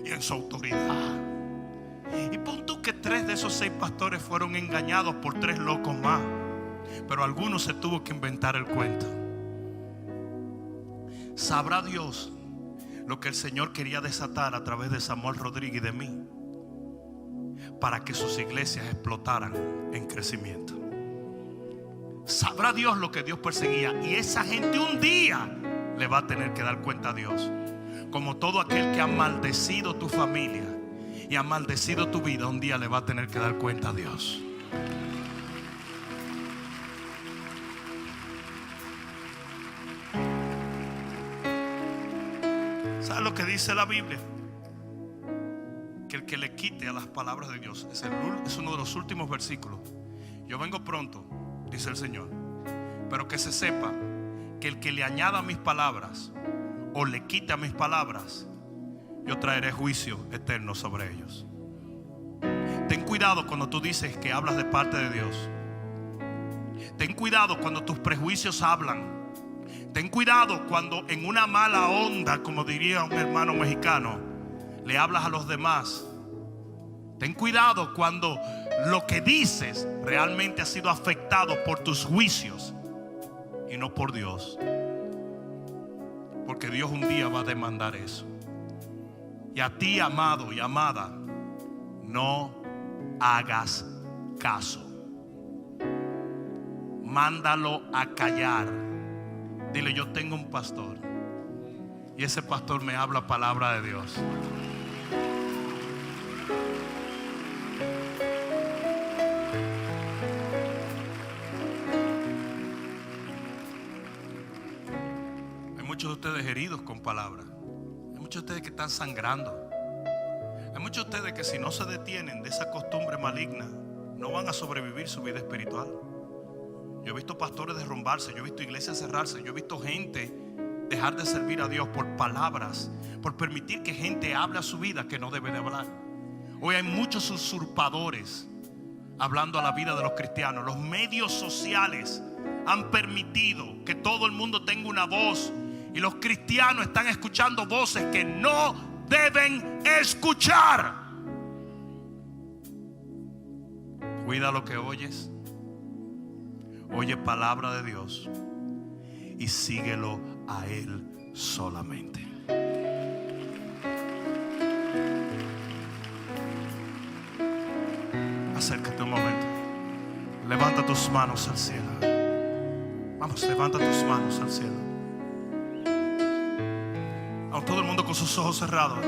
y en su autoridad. Y pon tú que 3 de esos 6 pastores fueron engañados por 3 locos más, pero algunos se tuvo que inventar el cuento. Sabrá Dios lo que el Señor quería desatar a través de Samuel Rodríguez y de mí, para que sus iglesias explotaran en crecimiento. Sabrá Dios lo que Dios perseguía, y esa gente un día le va a tener que dar cuenta a Dios. Como todo aquel que ha maldecido tu familia y ha maldecido tu vida, un día le va a tener que dar cuenta a Dios. ¿Sabes lo que dice la Biblia? Que el que le quite a las palabras de Dios es uno de los últimos versículos. Yo vengo pronto, dice el Señor, pero que se sepa que el que le añada mis palabras o le quita mis palabras, yo traeré juicio eterno sobre ellos. Ten cuidado cuando tú dices que hablas de parte de Dios. Ten cuidado cuando tus prejuicios hablan. Ten cuidado cuando en una mala onda, como diría un hermano mexicano, le hablas a los demás. Ten cuidado cuando lo que dices realmente ha sido afectado por tus juicios y no por Dios. Porque Dios un día va a demandar eso. Y a ti, amado y amada, no hagas caso. Mándalo a callar. Dile: yo tengo un pastor, y ese pastor me habla palabra de Dios. Hay muchos de ustedes heridos con palabras. Hay muchos de ustedes que están sangrando. Hay muchos de ustedes que, si no se detienen de esa costumbre maligna, no van a sobrevivir su vida espiritual. Yo he visto pastores derrumbarse, yo he visto iglesias cerrarse, yo he visto gente dejar de servir a Dios por palabras, por permitir que gente hable a su vida que no debe de hablar. Hoy hay muchos usurpadores hablando a la vida de los cristianos. Los medios sociales han permitido que todo el mundo tenga una voz, y los cristianos están escuchando voces que no deben escuchar. Cuida lo que oyes. Oye palabra de Dios y síguelo a Él solamente. Acércate un momento. Levanta tus manos al cielo. Vamos, levanta tus manos al cielo. Vamos, todo el mundo con sus ojos cerrados.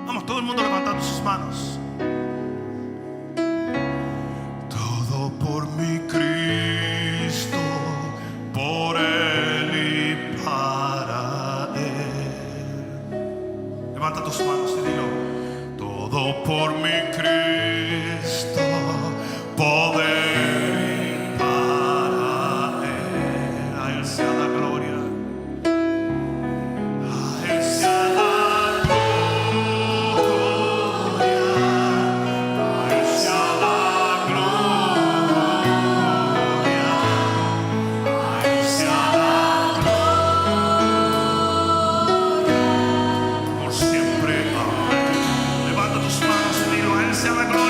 Vamos, todo el mundo levantando sus manos. Todo por mi Cristo, por Él y para Él. Levanta tus manos y dilo: todo por mi Cristo, por Él y para Él. A Él sea la gloria. Levanta tus manos y dilo: a Él sea la gloria.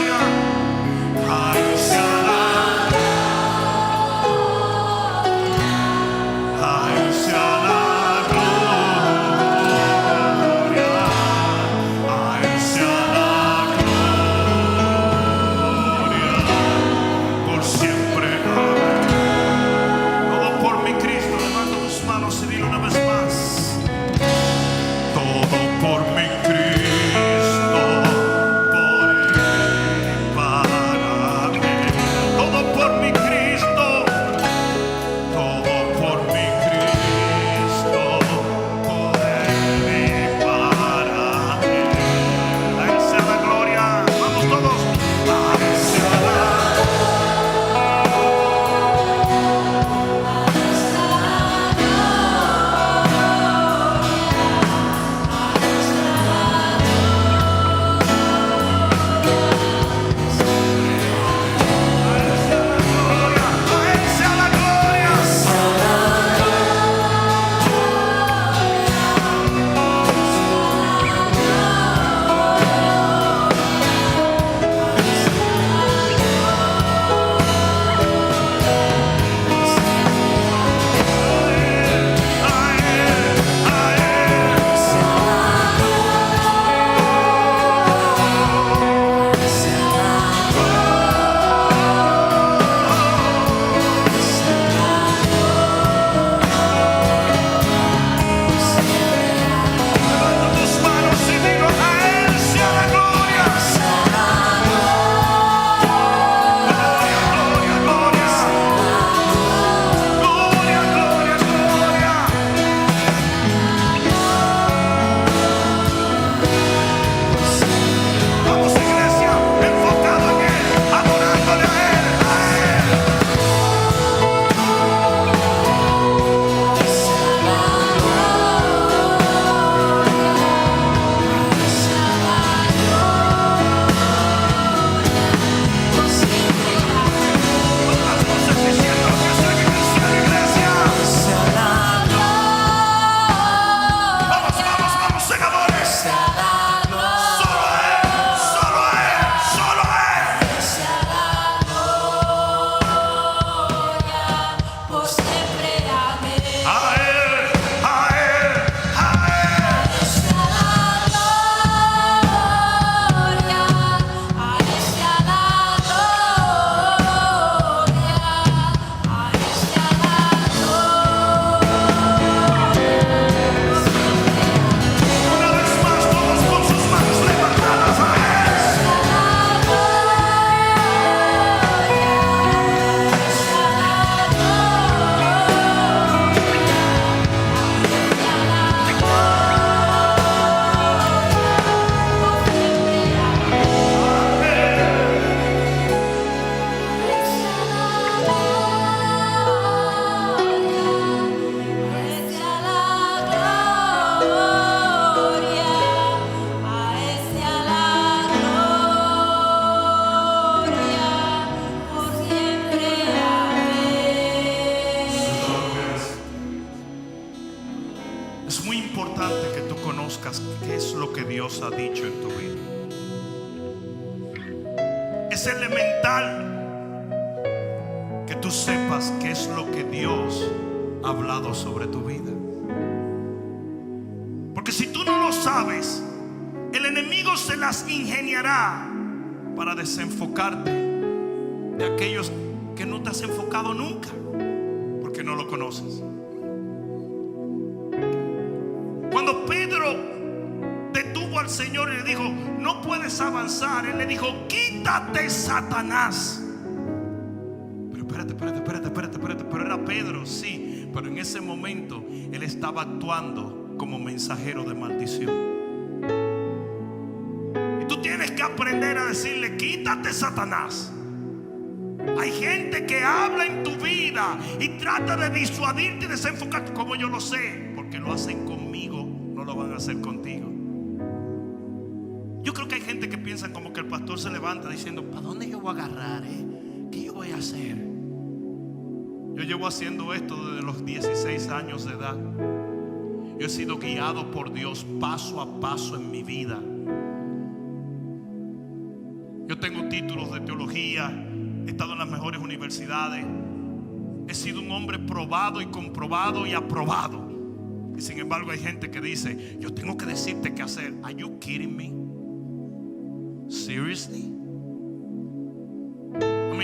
Es elemental que tú sepas qué es lo que Dios ha hablado sobre tu vida. Porque si tú no lo sabes, el enemigo se las ingeniará para desenfocarte de aquellos que no te has enfocado nunca, porque no lo conoces. Cuando Pedro detuvo al Señor y le dijo: no puedes avanzar, Él le dijo: quítate, Satanás. Pero espérate, pero era Pedro, sí, pero en ese momento él estaba actuando como mensajero de maldición. Y tú tienes que aprender a decirle: quítate, Satanás. Hay gente que habla en tu vida y trata de disuadirte y desenfocarte. Como yo lo sé, porque lo hacen conmigo, no lo van a hacer contigo. Yo creo que hay gente que piensa como que el pastor se levanta diciendo: ¿para dónde yo voy a agarrar? ¿Qué yo voy a hacer? Yo llevo haciendo esto desde los 16 años de edad. Yo he sido guiado por Dios paso a paso en mi vida. Yo tengo títulos de teología, he estado en las mejores universidades, he sido un hombre probado y comprobado y aprobado. Y sin embargo hay gente que dice: yo tengo que decirte qué hacer. Are you kidding me? Seriously?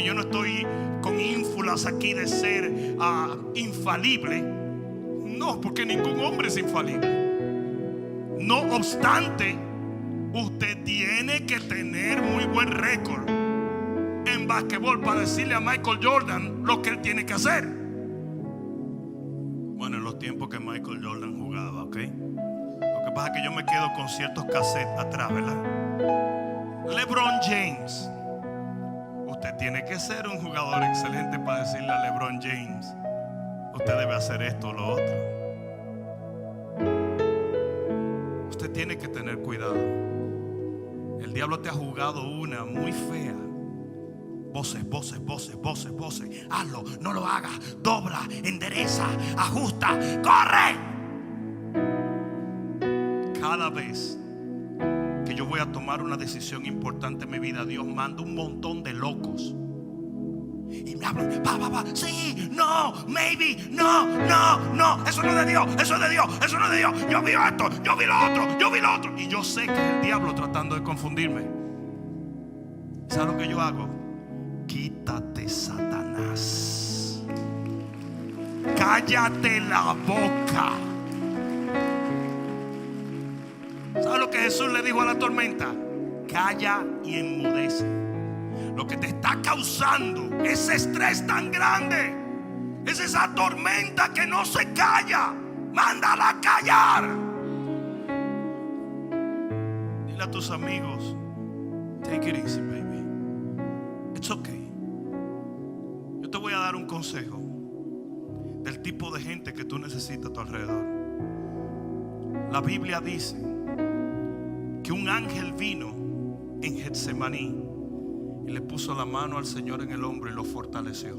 Yo no estoy con ínfulas aquí de ser infalible. No, porque ningún hombre es infalible. No obstante, usted tiene que tener muy buen récord en basquetbol para decirle a Michael Jordan lo que él tiene que hacer. Bueno, en los tiempos que Michael Jordan jugaba, ¿ok? Lo que pasa es que yo me quedo con ciertos cassettes atrás, ¿verdad? LeBron James. Usted tiene que ser un jugador excelente para decirle a LeBron James: usted debe hacer esto o lo otro. Usted tiene que tener cuidado. El diablo te ha jugado una muy fea. Voces. Hazlo, no lo hagas. Dobla, endereza, ajusta, corre. Cada vez que yo voy a tomar una decisión importante en mi vida, Dios manda un montón de locos y me hablan: sí, no, maybe, no, eso no es de Dios, eso es de Dios, eso no es de Dios. Yo vi esto, yo vi lo otro. Y yo sé que es el diablo tratando de confundirme. ¿Sabes lo que yo hago? Quítate, Satanás. Cállate la boca. ¿Sabes lo que Jesús le dijo a la tormenta? Calla y enmudece. Lo que te está causando ese estrés tan grande es esa tormenta que no se calla. Mándala a callar. Dile a tus amigos: take it easy, baby. It's okay. Yo te voy a dar un consejo del tipo de gente que tú necesitas a tu alrededor. La Biblia dice que un ángel vino en Getsemaní y le puso la mano al Señor en el hombro y lo fortaleció.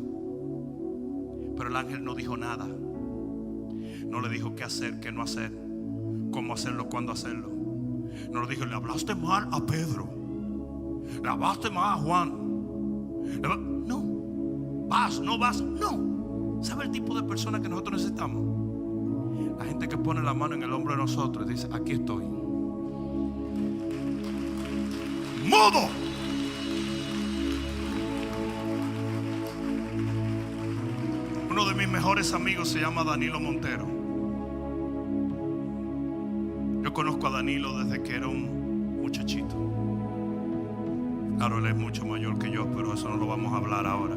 Pero el ángel no dijo nada. No le dijo qué hacer, qué no hacer, cómo hacerlo, cuándo hacerlo. No le dijo: le hablaste mal a Pedro, le hablaste mal a Juan. No. Vas, no vas, no. ¿Sabe el tipo de persona que nosotros necesitamos? La gente que pone la mano en el hombro de nosotros y dice: aquí estoy. Mudo. Uno de mis mejores amigos se llama Danilo Montero. Yo conozco a Danilo desde que era un muchachito. Claro, él es mucho mayor que yo, pero eso no lo vamos a hablar ahora.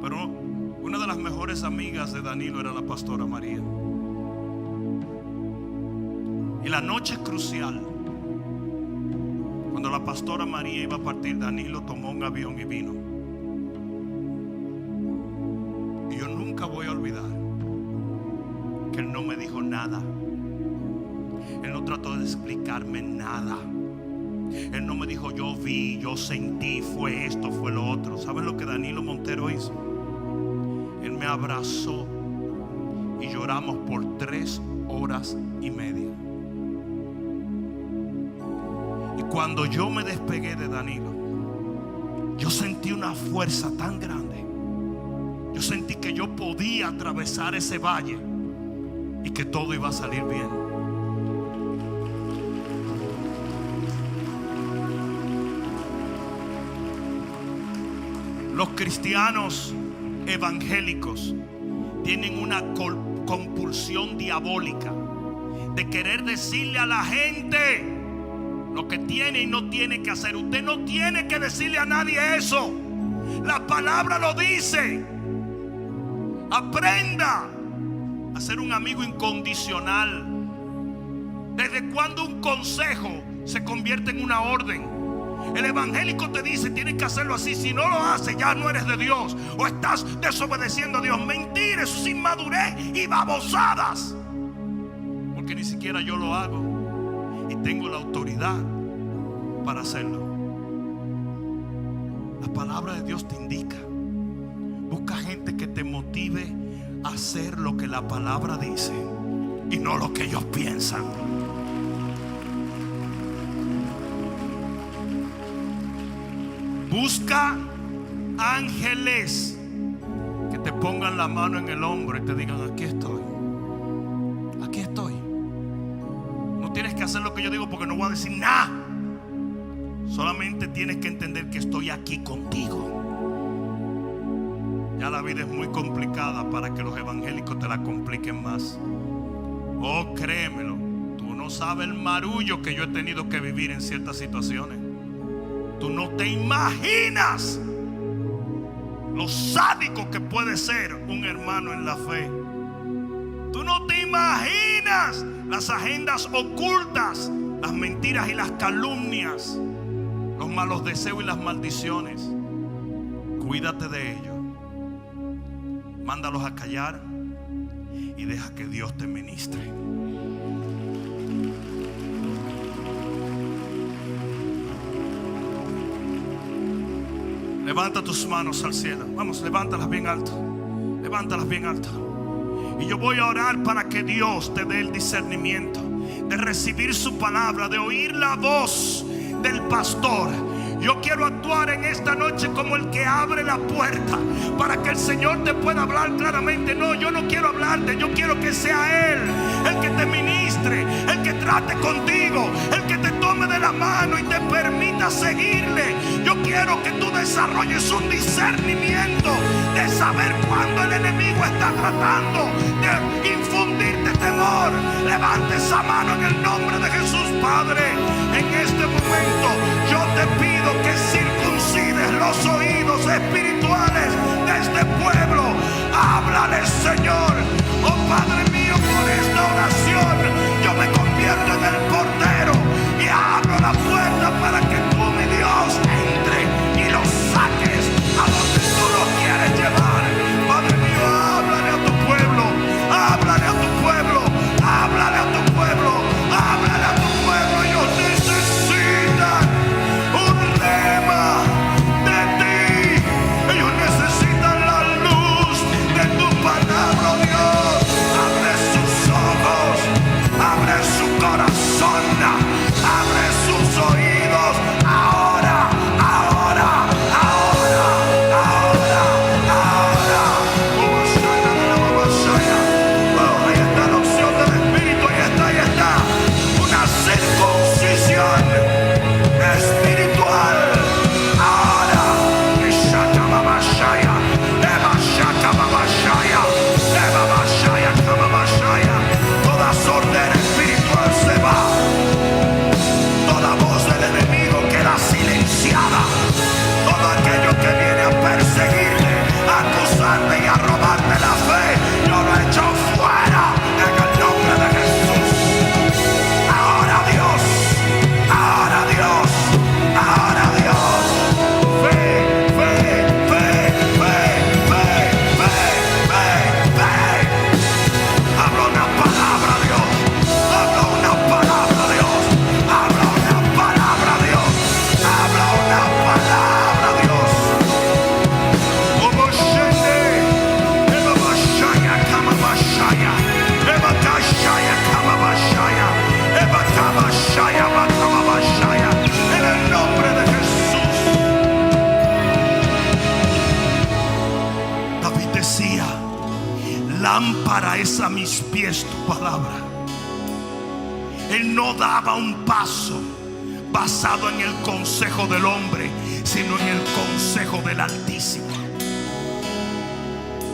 Pero una de las mejores amigas de Danilo era la pastora María. Y la noche crucial, cuando la pastora María iba a partir, Danilo tomó un avión y vino. Y yo nunca voy a olvidar que él no me dijo nada. Él no trató de explicarme nada. Él no me dijo: yo vi, yo sentí, fue esto, fue lo otro. ¿Sabes lo que Danilo Montero hizo? Él me abrazó y lloramos por 3 horas y media. Y Cuando yo me despegué de Danilo, yo sentí una fuerza tan grande. Yo sentí que yo podía atravesar ese valle y que todo iba a salir bien. Los cristianos evangélicos tienen una compulsión diabólica de querer decirle a la gente lo que tiene y no tiene que hacer. Usted no tiene que decirle a nadie eso. La palabra lo dice. Aprenda a ser un amigo incondicional. ¿Desde cuando un consejo se convierte en una orden? El evangélico te dice tienes que hacerlo así. Si no lo haces, ya no eres de Dios o estás desobedeciendo a Dios. Mentira, eso es inmadurez y babosadas. Porque ni siquiera yo lo hago y tengo la autoridad para hacerlo. La palabra de Dios te indica. Busca gente que te motive a hacer lo que la palabra dice y no lo que ellos piensan. Busca ángeles que te pongan la mano en el hombro y te digan: aquí estoy, aquí estoy. No tienes que hacer lo que yo digo porque no voy a decir nada. Solamente tienes que entender que estoy aquí contigo. Ya la vida es muy complicada para que los evangélicos te la compliquen más. Oh, créemelo, tú no sabes el marullo que yo he tenido que vivir en ciertas situaciones. Tú no te imaginas lo sádico que puede ser un hermano en la fe. Tú no te imaginas las agendas ocultas, las mentiras y las calumnias, los malos deseos y las maldiciones. Cuídate de ellos. Mándalos a callar y deja que Dios te ministre. Levanta tus manos al cielo. Vamos, levántalas bien alto. Levántalas bien alto. Y yo voy a orar para que Dios te dé el discernimiento de recibir su palabra, de oír la voz del pastor. Yo quiero actuar en esta noche como el que abre la puerta para que el Señor te pueda hablar claramente. No, yo no quiero hablarte, yo quiero que sea Él el que te ministre, el que trate contigo, el que te tome de la mano y te permita seguirle. Yo quiero que tú desarrolles un discernimiento de saber cuándo el enemigo está tratando de infundirte temor. Levante esa mano en el nombre de Jesús. Padre, en este momento yo te pido que circuncides los oídos espirituales de este pueblo. Háblales, Señor. Oh Padre mío, por esta oración yo me convierto en el portero y abro la puerta para que tú, mi Dios, entre y los saques a donde tú los quieres llevar. Padre mío, háblale a tu pueblo, háblale a tu pueblo, háblale a tu pueblo, háblale a tu pueblo. Ellos necesitan un rema de ti. Ellos necesitan la luz de tu palabra, Dios. Abre sus ojos mis pies tu palabra. Él no daba un paso basado en el consejo del hombre, sino en el consejo del Altísimo.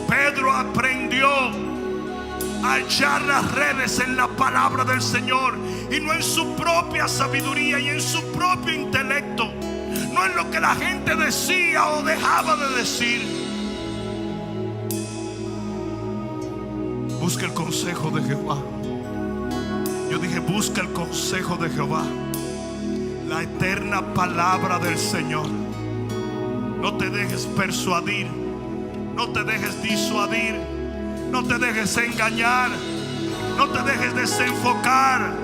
Pedro aprendió a echar las redes en la palabra del Señor, y no en su propia sabiduría y en su propio intelecto, no en lo que la gente decía o dejaba de decir. Busca el consejo de Jehová. Yo dije, busca el consejo de Jehová, la eterna palabra del Señor. No te dejes persuadir, no te dejes disuadir, no te dejes engañar, no te dejes desenfocar.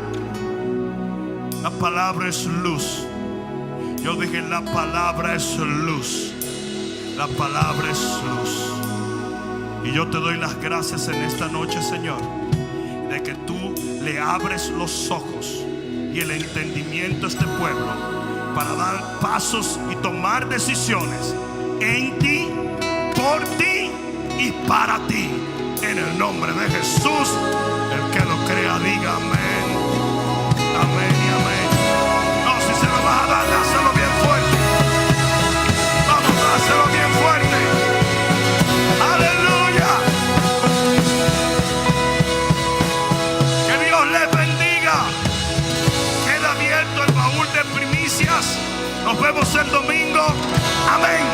La palabra es luz. Yo dije, la palabra es luz. La palabra es luz. Y yo te doy las gracias en esta noche, Señor, de que tú le abres los ojos y el entendimiento a este pueblo para dar pasos y tomar decisiones en ti, por ti y para ti. En el nombre de Jesús, el que lo crea diga amén. Amén y amén. No, si se lo vas a dar, dáselo bien fuerte. Vamos a hacerlo bien fuerte. Aleluya. Que Dios les bendiga. Queda abierto el baúl de primicias. Nos vemos el domingo. Amén.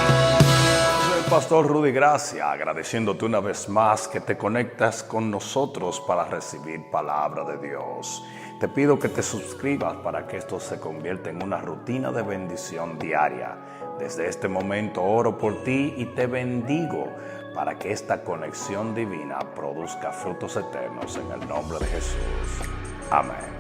Pastor Rudy Gracia, agradeciéndote una vez más que te conectas con nosotros para recibir palabra de Dios. Te pido que te suscribas para que esto se convierta en una rutina de bendición diaria. Desde este momento oro por ti y te bendigo para que esta conexión divina produzca frutos eternos en el nombre de Jesús. Amén.